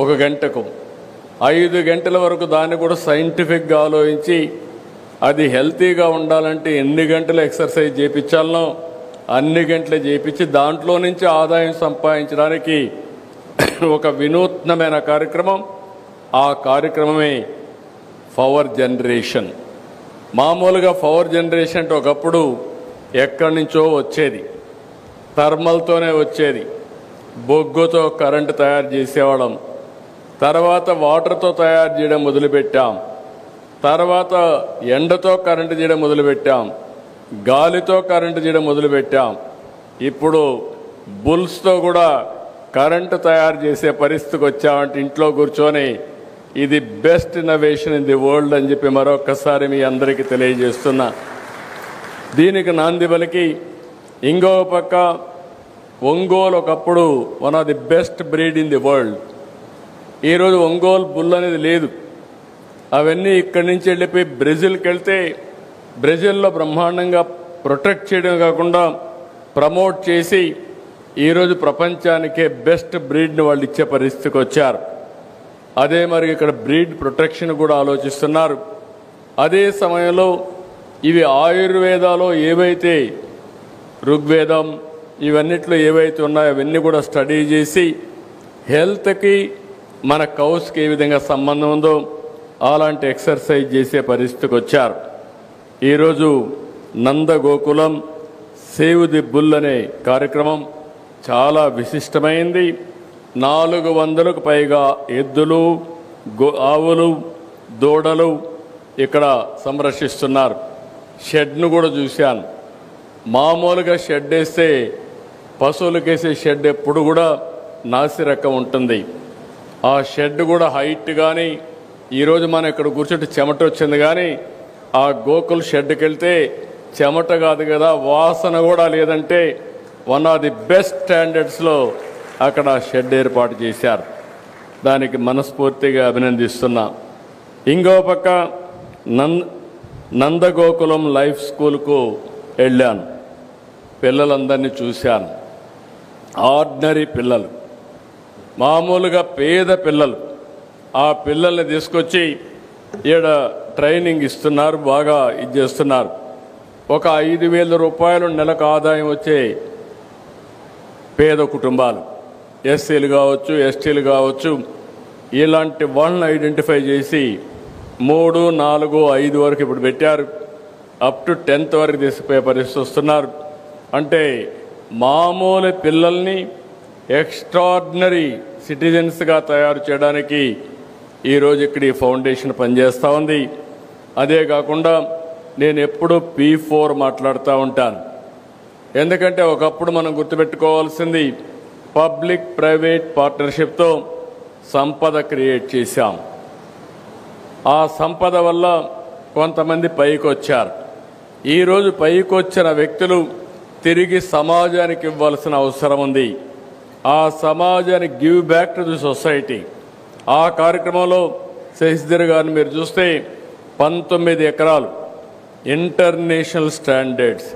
1 గంటకు 5 గంటల వరకు దాన్ని కూడా సైంటిఫిక్గా ఆలోచించి అది హెల్తీగా ఉండాలంటే ఎన్ని గంటలు ఎక్సర్సైజ్ చేయించాలనో అన్ని గంటలే చేయించి దాంట్లో నుంచి ఆదాయం సంపాదించడానికి ఒక వినూత్నమైన కార్యక్రమం. ఆ కార్యక్రమమే పవర్ జనరేషన్. మామూలుగా పవర్ జనరేషన్ అంటే ఒకప్పుడు ఎక్కడి నుంచో వచ్చేది, థర్మల్తోనే వచ్చేది, బొగ్గుతో కరెంటు తయారు చేసేవాళ్ళం. తర్వాత వాటర్తో తయారు చేయడం మొదలుపెట్టాం, తర్వాత ఎండతో కరెంటు చేయడం మొదలుపెట్టాం, గాలితో కరెంటు చేయడం మొదలుపెట్టాం. ఇప్పుడు బుల్స్తో కూడా కరెంటు తయారు చేసే పరిస్థితికి వచ్చామంటే ఇంట్లో కూర్చొని ఇది best innovation in the world అని చెప్పి మరొకసారి మీ అందరికీ తెలియజేస్తున్నా. దీనికి నాంది పలికి ఇంకో పక్క ఒంగోలు ఒకప్పుడు one of the best breed in the world. ఈరోజు ఒంగోలు బుల్ అనేది లేదు. అవన్నీ ఇక్కడి నుంచి వెళ్ళిపోయి బ్రెజిల్కి వెళ్తే బ్రెజిల్లో బ్రహ్మాండంగా ప్రొటెక్ట్ చేయడం కాకుండా ప్రమోట్ చేసి ఈరోజు ప్రపంచానికే బెస్ట్ బ్రీడ్ని వాళ్ళు ఇచ్చే పరిస్థితికి వచ్చారు. అదే మరి ఇక్కడ బ్రీడ్ ప్రొటెక్షన్ కూడా ఆలోచిస్తున్నారు. అదే సమయంలో ఇవి ఆయుర్వేదాలో ఏవైతే ఋగ్వేదం ఇవన్నిట్లో ఏవైతే ఉన్నాయో అవన్నీ కూడా స్టడీ చేసి హెల్త్కి మన కౌస్కి ఏ విధంగా సంబంధం ఉందో అలాంటి ఎక్సర్సైజ్ చేసే పరిస్థితికి వచ్చారు. ఈరోజు నందగోకులం సేవ్ ది బుల్ అనే కార్యక్రమం చాలా విశిష్టమైంది. 400కు పైగా ఎద్దులు, ఆవులు, దూడలు ఇక్కడ సంరక్షిస్తున్నారు. షెడ్ను కూడా చూశాను. మామూలుగా షెడ్ వేస్తే పశువులకేసే షెడ్ ఎప్పుడు కూడా నాసిరకం ఉంటుంది. ఆ షెడ్ కూడా హైట్ కానీ ఈరోజు మనం ఇక్కడ కూర్చుంటే చెమట వచ్చింది, కానీ ఆ గోకుల్ షెడ్కి వెళ్తే చెమట కాదు కదా, వాసన కూడా లేదంటే వన్ ఆఫ్ ది బెస్ట్ స్టాండర్డ్స్లో అక్కడ షెడ్ ఏర్పాటు చేశారు. దానికి మనస్ఫూర్తిగా అభినందిస్తున్నా. ఇంకో పక్క నందగోకులం లైఫ్ స్కూల్కు వెళ్ళాను. పిల్లలందరినీ చూశాను. ఆర్డినరీ పిల్లలు, మామూలుగా పేద పిల్లలు. ఆ పిల్లల్ని తీసుకొచ్చి ఈడ ట్రైనింగ్ ఇస్తున్నారు, బాగా ఇది చేస్తున్నారు. ఒక 5,000 రూపాయలు నెలకు ఆదాయం వచ్చే పేద కుటుంబాలు, ఎస్సీలు కావచ్చు, ఎస్టీలు కావచ్చు, ఇలాంటి వాళ్ళని ఐడెంటిఫై చేసి 3, 4, 5 వరకు ఇప్పుడు పెట్టారు. అప్ టు 10th వరకు తీసుకుపోయే పరిస్థితి వస్తున్నారు. అంటే మామూలు పిల్లల్ని ఎక్స్ట్రాడినరీ సిటిజన్స్గా తయారు చేయడానికి ఈరోజు ఇక్కడ ఈ ఫౌండేషన్ పనిచేస్తూ ఉంది. అదే కాకుండా నేను ఎప్పుడూ P4 మాట్లాడుతూ ఉంటాను. ఎందుకంటే ఒకప్పుడు మనం గుర్తుపెట్టుకోవాల్సింది పబ్లిక్ ప్రైవేట్ పార్ట్నర్షిప్తో సంపద క్రియేట్ చేశాం. ఆ సంపద వల్ల కొంతమంది పైకి వచ్చారు. ఈరోజు పైకి వచ్చిన వ్యక్తులు తిరిగి సమాజానికి ఇవ్వాల్సిన అవసరం ఉంది. ఆ సమాజానికి give back to the society. ఆ కార్యక్రమంలో శశిధర్ గారిని మీరు చూస్తే 19 ఎకరాలు ఇంటర్నేషనల్ స్టాండర్డ్స్.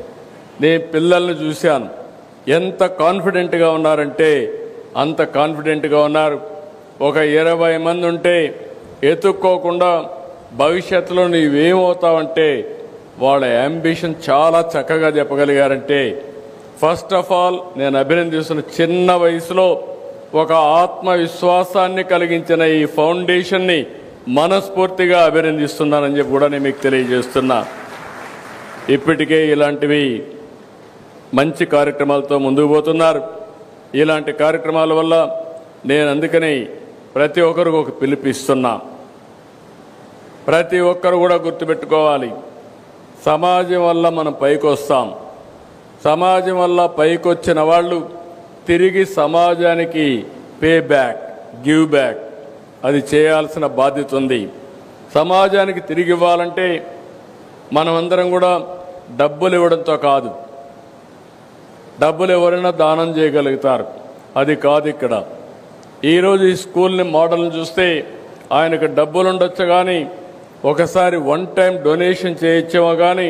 నేను పిల్లల్ని చూశాను, ఎంత కాన్ఫిడెంట్గా ఉన్నారంటే అంత కాన్ఫిడెంట్గా ఉన్నారు. ఒక 20 మంది ఉంటే ఎత్తుక్కోకుండా భవిష్యత్తులో నీవేమవుతావంటే వాళ్ళ అంబిషన్ చాలా చక్కగా చెప్పగలిగారంటే ఫస్ట్ ఆఫ్ ఆల్ నేను అభినందిస్తున్న చిన్న వయసులో ఒక ఆత్మవిశ్వాసాన్ని కలిగించిన ఈ ఫౌండేషన్ని మనస్ఫూర్తిగా అభినందిస్తున్నానని చెప్పి కూడా నేను మీకు తెలియజేస్తున్నా. ఇప్పటికే ఇలాంటివి మంచి కార్యక్రమాలతో ముందుకు పోతున్నారు. ఇలాంటి కార్యక్రమాల వల్ల నేను అందుకని ప్రతి ఒక్కరికి ఒక పిలుపిస్తున్నా. ప్రతి ఒక్కరు కూడా గుర్తుపెట్టుకోవాలి, సమాజం వల్ల మనం పైకి వస్తాం. సమాజం వల్ల పైకి వచ్చిన వాళ్ళు తిరిగి సమాజానికి పే బ్యాక్, గివ్ బ్యాక్ అది చేయాల్సిన బాధ్యత ఉంది. సమాజానికి తిరిగి ఇవ్వాలంటే మనమందరం కూడా డబ్బులు ఇవ్వడంతో కాదు. డబ్బులు ఎవరైనా దానం చేయగలుగుతారు, అది కాదు ఇక్కడ. ఈరోజు ఈ స్కూల్ని మోడల్ని చూస్తే ఆయనకు డబ్బులు ఉండొచ్చు, కానీ ఒకసారి వన్ టైం డొనేషన్ చేయొచ్చేమో, కానీ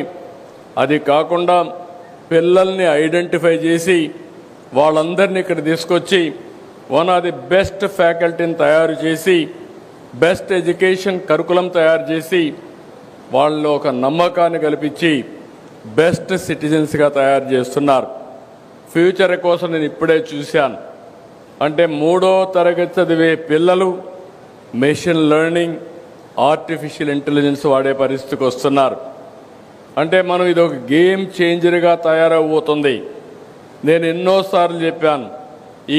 అది కాకుండా పిల్లల్ని ఐడెంటిఫై చేసి వాళ్ళందరినీ ఇక్కడ తీసుకొచ్చి వన్ ఆఫ్ ది బెస్ట్ ఫ్యాకల్టీని తయారు చేసి బెస్ట్ ఎడ్యుకేషన్ కరికులం తయారు చేసి వాళ్ళు ఒక నమ్మకాన్ని కల్పించి బెస్ట్ సిటిజన్స్గా తయారు చేస్తున్నారు. ఫ్యూచర్ కోసం నేను ఇప్పుడే చూశాను. అంటే 3వ తరగతి చదివే పిల్లలు మెషిన్ లెర్నింగ్, ఆర్టిఫిషియల్ ఇంటెలిజెన్స్ వాడే పరిస్థితికి వస్తున్నారు. అంటే మనం ఇది ఒక గేమ్ చేంజర్గా తయారవబోతుంది. నేను ఎన్నోసార్లు చెప్పాను,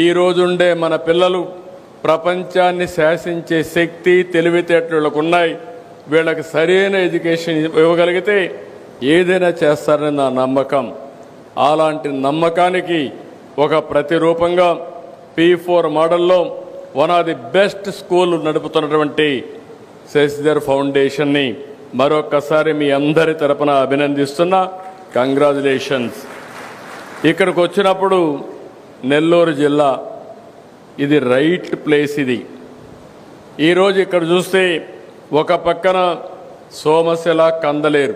ఈ రోజుండే మన పిల్లలు ప్రపంచాన్ని శాసించే శక్తి, తెలివితేటలకు ఉన్నాయి. వీళ్ళకి సరైన ఎడ్యుకేషన్ ఇవ్వగలిగితే ఏదైనా చేస్తారని నా నమ్మకం. అలాంటి నమ్మకానికి ఒక ప్రతిరూపంగా P4 మోడల్లో one of the best school నడుపుతున్నటువంటి శశిధర్ ఫౌండేషన్ని మరొక్కసారి మీ అందరి తరపున అభినందిస్తున్నా. కంగ్రాచులేషన్స్. ఇక్కడికి వచ్చినప్పుడు నెల్లూరు జిల్లా ఇది రైట్ ప్లేస్. ఇది ఈరోజు ఇక్కడ చూస్తే ఒక పక్కన సోమశిల, కందలేరు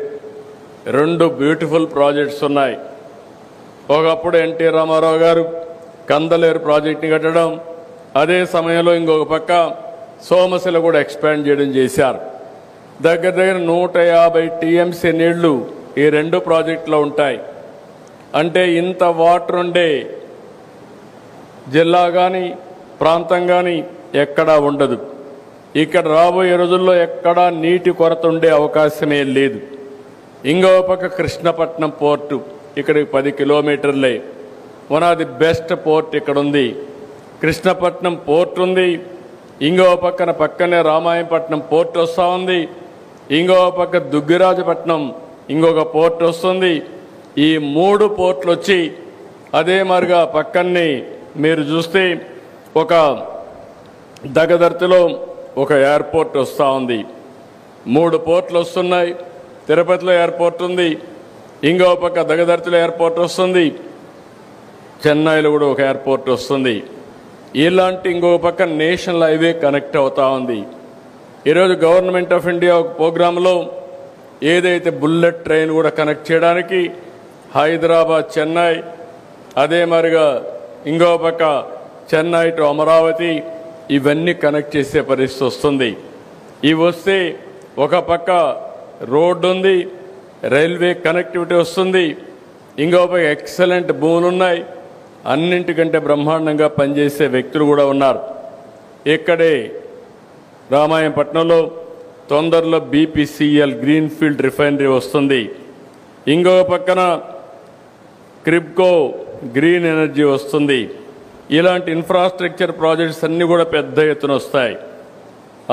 2 బ్యూటిఫుల్ ప్రాజెక్ట్స్ ఉన్నాయి. ఒకప్పుడు ఎన్టీ రామారావు గారు కందలేరు ప్రాజెక్ట్ని కట్టడం, అదే సమయంలో ఇంకొక పక్క సోమశిల కూడా ఎక్స్పాండ్ చేయడం చేశారు. దగ్గర దగ్గర 150 TMC నీళ్లు ఈ 2 ప్రాజెక్టులో ఉంటాయి. అంటే ఇంత వాటర్ ఉండే జిల్లా కానీ ప్రాంతం కానీ ఎక్కడా ఉండదు. ఇక్కడ రాబోయే రోజుల్లో ఎక్కడా నీటి కొరత ఉండే అవకాశమే లేదు. ఇంకో పక్క కృష్ణపట్నం పోర్టు ఇక్కడికి 10 కిలోమీటర్లే. One of the best port ఇక్కడ ఉంది. కృష్ణపట్నం పోర్ట్ ఉంది. ఇంకో పక్కనే రామాయపట్నం పోర్ట్ వస్తూ ఉంది. ఇంకో పక్క దుగ్గిరాజపట్నం ఇంకొక పోర్ట్ వస్తుంది. ఈ 3 పోర్ట్లు వచ్చి అదే మరిగా పక్కనే మీరు చూస్తే ఒక దగదర్తిలో ఒక ఎయిర్పోర్ట్ వస్తూ ఉంది. 3 పోర్ట్లు వస్తున్నాయి. తిరుపతిలో ఎయిర్పోర్ట్ ఉంది. ఇంకో పక్క దగదర్తిలో ఎయిర్పోర్ట్ వస్తుంది. చెన్నైలో కూడా ఒక ఎయిర్పోర్ట్ వస్తుంది. ఇలాంటి ఇంకొక పక్క నేషనల్ హైవే కనెక్ట్ అవుతూ ఉంది. ఈరోజు గవర్నమెంట్ ఆఫ్ ఇండియా ఒక ప్రోగ్రాంలో ఏదైతే బుల్లెట్ ట్రైన్ కూడా కనెక్ట్ చేయడానికి హైదరాబాద్, చెన్నై, అదే మరిగా ఇంకో పక్క చెన్నై టు అమరావతి ఇవన్నీ కనెక్ట్ చేసే పరిస్థితి వస్తుంది. ఇవి వస్తే ఒక పక్క రోడ్డు ఉంది, రైల్వే కనెక్టివిటీ వస్తుంది, ఇంకో పక్క ఎక్సలెంట్ భూములు ఉన్నాయి. అన్నింటికంటే బ్రహ్మాండంగా పనిచేసే వ్యక్తులు కూడా ఉన్నారు. ఇక్కడే రామాయపట్నంలో తొందరలో BPCL గ్రీన్ఫీల్డ్ రిఫైనరీ వస్తుంది. ఇంకో పక్కన క్రిబ్కో గ్రీన్ ఎనర్జీ వస్తుంది. ఇలాంటి ఇన్ఫ్రాస్ట్రక్చర్ ప్రాజెక్ట్స్ అన్నీ కూడా పెద్ద ఎత్తున వస్తాయి.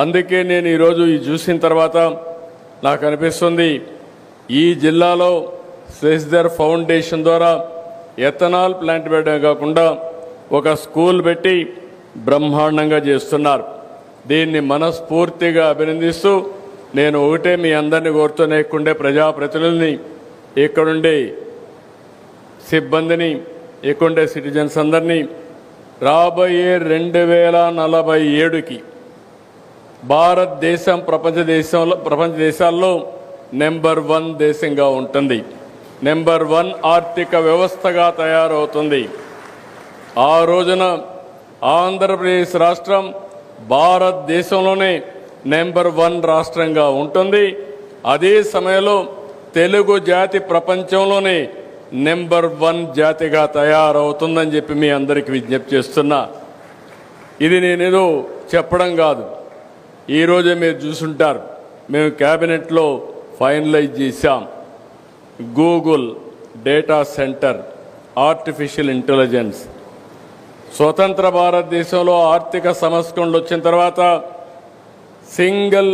అందుకే నేను ఈరోజు ఈ చూసిన తర్వాత నాకు అనిపిస్తుంది ఈ జిల్లాలో సెస్దర్ ఫౌండేషన్ ద్వారా ఎథనాల్ ప్లాంట్ పెట్టడం కాకుండా ఒక స్కూల్ పెట్టి బ్రహ్మాండంగా చేస్తున్నారు. దీన్ని మనస్ఫూర్తిగా అభినందిస్తూ నేను ఒకటే మీ అందరినీ కోరుతూనే ఇక్కడుండే ప్రజాప్రతినిధుల్ని, ఇక్కడుండే సిబ్బందిని, ఇక్కడుండే సిటిజన్స్ అందరినీ రాబోయే 2047కి భారతదేశం ప్రపంచ దేశాల్లో నెంబర్ 1 దేశంగా ఉంటుంది. నెంబర్ 1 ఆర్థిక వ్యవస్థగా తయారవుతుంది. ఆ రోజున ఆంధ్రప్రదేశ్ రాష్ట్రం భారతదేశంలోనే నెంబర్ 1 రాష్ట్రంగా ఉంటుంది. అదే సమయంలో తెలుగు జాతి ప్రపంచంలోనే నెంబర్ 1 జాతిగా తయారవుతుందని చెప్పి మీ అందరికీ విజ్ఞప్తి చేస్తున్నా. ఇది నేనేదో చెప్పడం కాదు. ఈరోజే మీరు చూసుంటారు, మేము క్యాబినెట్లో ఫైనలైజ్ చేశాం. Google data centre, artificial intelligence. స్వతంత్ర భారతదేశంలో ఆర్థిక సంస్కరణలు వచ్చిన తర్వాత సింగిల్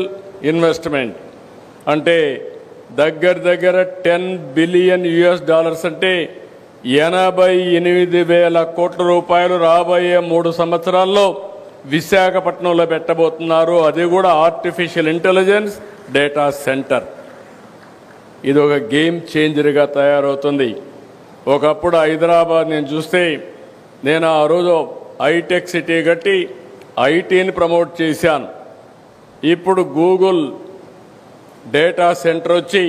ఇన్వెస్ట్మెంట్ అంటే దగ్గర 10 బిలియన్ US అంటే 88,000 కోట్ల రూపాయలు రాబోయే 3 సంవత్సరాల్లో విశాఖపట్నంలో పెట్టబోతున్నారు. అది కూడా ఆర్టిఫిషియల్ ఇంటెలిజెన్స్ డేటా సెంటర్. ఇది ఒక గేమ్ చేంజర్గా తయారవుతుంది. ఒకప్పుడు హైదరాబాద్ నేను చూస్తే నేను ఆ రోజు హైటెక్ సిటీ కట్టి ఐటీని ప్రమోట్ చేశాను. ఇప్పుడు గూగుల్ డేటా సెంటర్ వచ్చి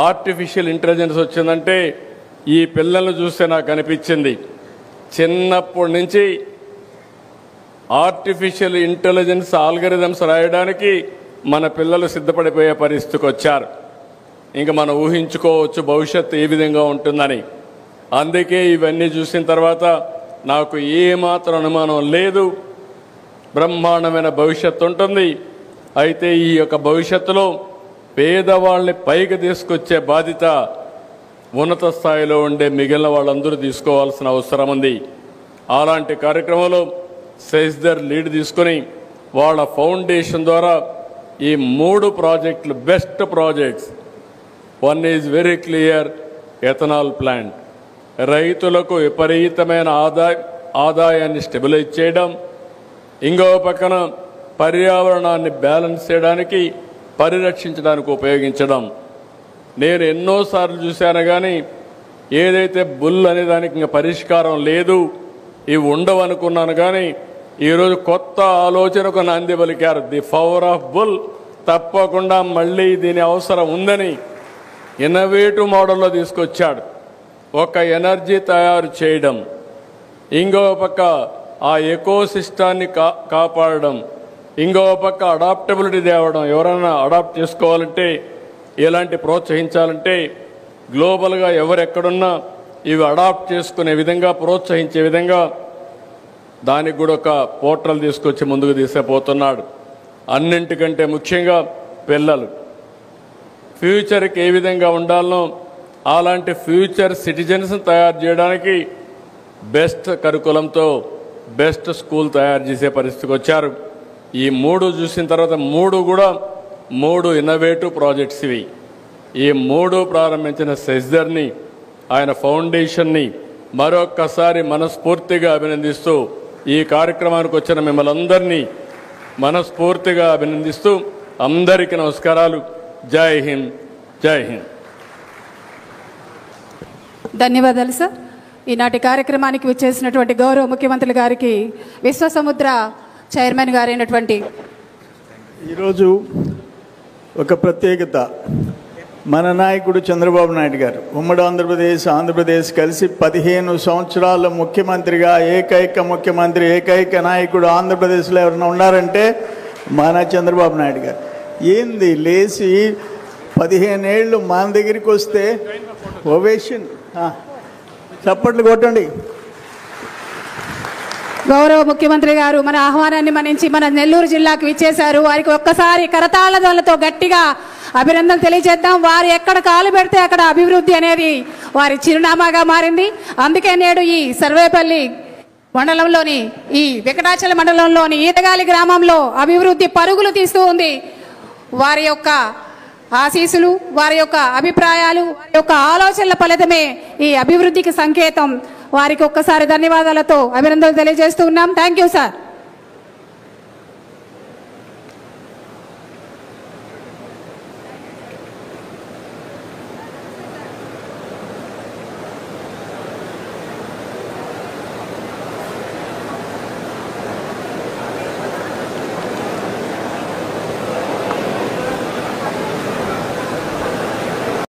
ఆర్టిఫిషియల్ ఇంటెలిజెన్స్ వచ్చిందంటే ఈ పిల్లలను చూస్తే నాకు అనిపించింది చిన్నప్పటి నుంచి ఆర్టిఫిషియల్ ఇంటెలిజెన్స్ ఆల్గరిథమ్స్ రాయడానికి మన పిల్లలు సిద్ధపడిపోయే పరిస్థితికి వచ్చారు. ఇంకా మనం ఊహించుకోవచ్చు భవిష్యత్తు ఏ విధంగా ఉంటుందని. అందుకే ఇవన్నీ చూసిన తర్వాత నాకు ఏమాత్రం అనుమానం లేదు, బ్రహ్మాండమైన భవిష్యత్తు ఉంటుంది. అయితే ఈ యొక్క భవిష్యత్తులో పేదవాళ్ళని పైకి తీసుకొచ్చే బాధ్యత ఉన్నత స్థాయిలో ఉండే మిగిలిన వాళ్ళందరూ తీసుకోవాల్సిన అవసరం ఉంది. అలాంటి కార్యక్రమంలో సెస్దర్ లీడ్ తీసుకొని వాళ్ళ ఫౌండేషన్ ద్వారా ఈ 3 ప్రాజెక్టులు best projects. 1 is very clear, ethanol plant. రైతులకు విపరీతమైన ఆదాయాన్ని స్టెబిలైజ్ చేయడం, ఇంకో పక్కన పర్యావరణాన్ని బ్యాలెన్స్ చేయడానికి, పరిరక్షించడానికి ఉపయోగించడం. నేను ఎన్నోసార్లు చూశాను కానీ ఏదైతే బుల్ అనే దానికి ఇంకా పరిష్కారం లేదు, ఇవి ఉండవు అనుకున్నాను. కానీ ఈరోజు కొత్త ఆలోచనకు నాంది పలికారు. The power of bull. తప్పకుండా మళ్ళీ దీని అవసరం ఉందని ఇన్నోవేటివ్ మోడల్లో తీసుకొచ్చాడు. ఒక ఎనర్జీ తయారు చేయడం, ఇంకో పక్క ఆ ఎకోసిస్టాన్ని కాపాడడం, ఇంకో పక్క అడాప్టబిలిటీ తేవడం. ఎవరైనా అడాప్ట్ చేసుకోవాలంటే, ఎలాంటి ప్రోత్సహించాలంటే గ్లోబల్గా ఎవరెక్కడున్నా ఇవి అడాప్ట్ చేసుకునే విధంగా, ప్రోత్సహించే విధంగా దానికి కూడా ఒక పోర్టల్ తీసుకొచ్చి ముందుకు తీసుకుపోతున్నాడు. అన్నింటికంటే ముఖ్యంగా పిల్లలు ఫ్యూచర్కి ఏ విధంగా ఉండాలనో అలాంటి ఫ్యూచర్ సిటిజన్స్ తయారు చేయడానికి బెస్ట్ కరికులంతో బెస్ట్ స్కూల్ తయారు చేసే పరిస్థితికి వచ్చారు. ఈ 3 చూసిన తర్వాత 3 కూడా 3 ఇన్నోవేటివ్ ప్రాజెక్ట్స్ ఇవి. ఈ 3 ప్రారంభించిన సెస్దర్ని, ఆయన ఫౌండేషన్ని మరొక్కసారి మనస్ఫూర్తిగా అభినందిస్తూ ఈ కార్యక్రమానికి వచ్చిన మిమ్మల్ని అందరినీ మనస్ఫూర్తిగా అభినందిస్తూ అందరికీ నమస్కారాలు. జై హింద్, జై హింద్. ధన్యవాదాలు సార్. ఈనాటి కార్యక్రమానికి విచ్చేసినటువంటి గౌరవ ముఖ్యమంత్రి గారికి విశ్వసముద్ర చైర్మన్ గారైనటువంటి ఈరోజు ఒక ప్రత్యేకత. మన నాయకుడు చంద్రబాబు నాయుడు గారు ఉమ్మడి ఆంధ్రప్రదేశ్ కలిసి 15 సంవత్సరాల ముఖ్యమంత్రిగా ఏకైక ముఖ్యమంత్రి, ఏకైక నాయకుడు ఆంధ్రప్రదేశ్లో ఎవరైనా ఉన్నారంటే మన చంద్రబాబు నాయుడు గారు. ఏంది లేచి 15 ఏళ్ళు మన దగ్గరికి వస్తే ఓవేషన్ చప్పట్లు కొట్టండి. గౌరవ ముఖ్యమంత్రి గారు మన ఆహ్వానాన్ని మన్నించి మన నెల్లూరు జిల్లాకు విచ్చేశారు. వారికి ఒక్కసారి కరతాళధ్వనులతో గట్టిగా అభినందనలు తెలియజేద్దాం. వారు ఎక్కడ కాలు పెడితే అక్కడ అభివృద్ధి అనేది వారి చిరునామాగా మారింది. అందుకే నేడు ఈ సర్వేపల్లి మండలంలోని ఈ వెంకటాచల మండలంలోని ఈతగాలి గ్రామంలో అభివృద్ధి పరుగులు తీస్తూ ఉంది. వారి యొక్క ఆశీస్సులు, వారి యొక్క అభిప్రాయాలు, వారి యొక్క ఆలోచనల ఫలితమే ఈ అభివృద్ధికి సంకేతం. వారికి ఒక్కసారి ధన్యవాదాలతో అభినందనలు తెలియజేస్తూ ఉన్నాం. Thank you sir.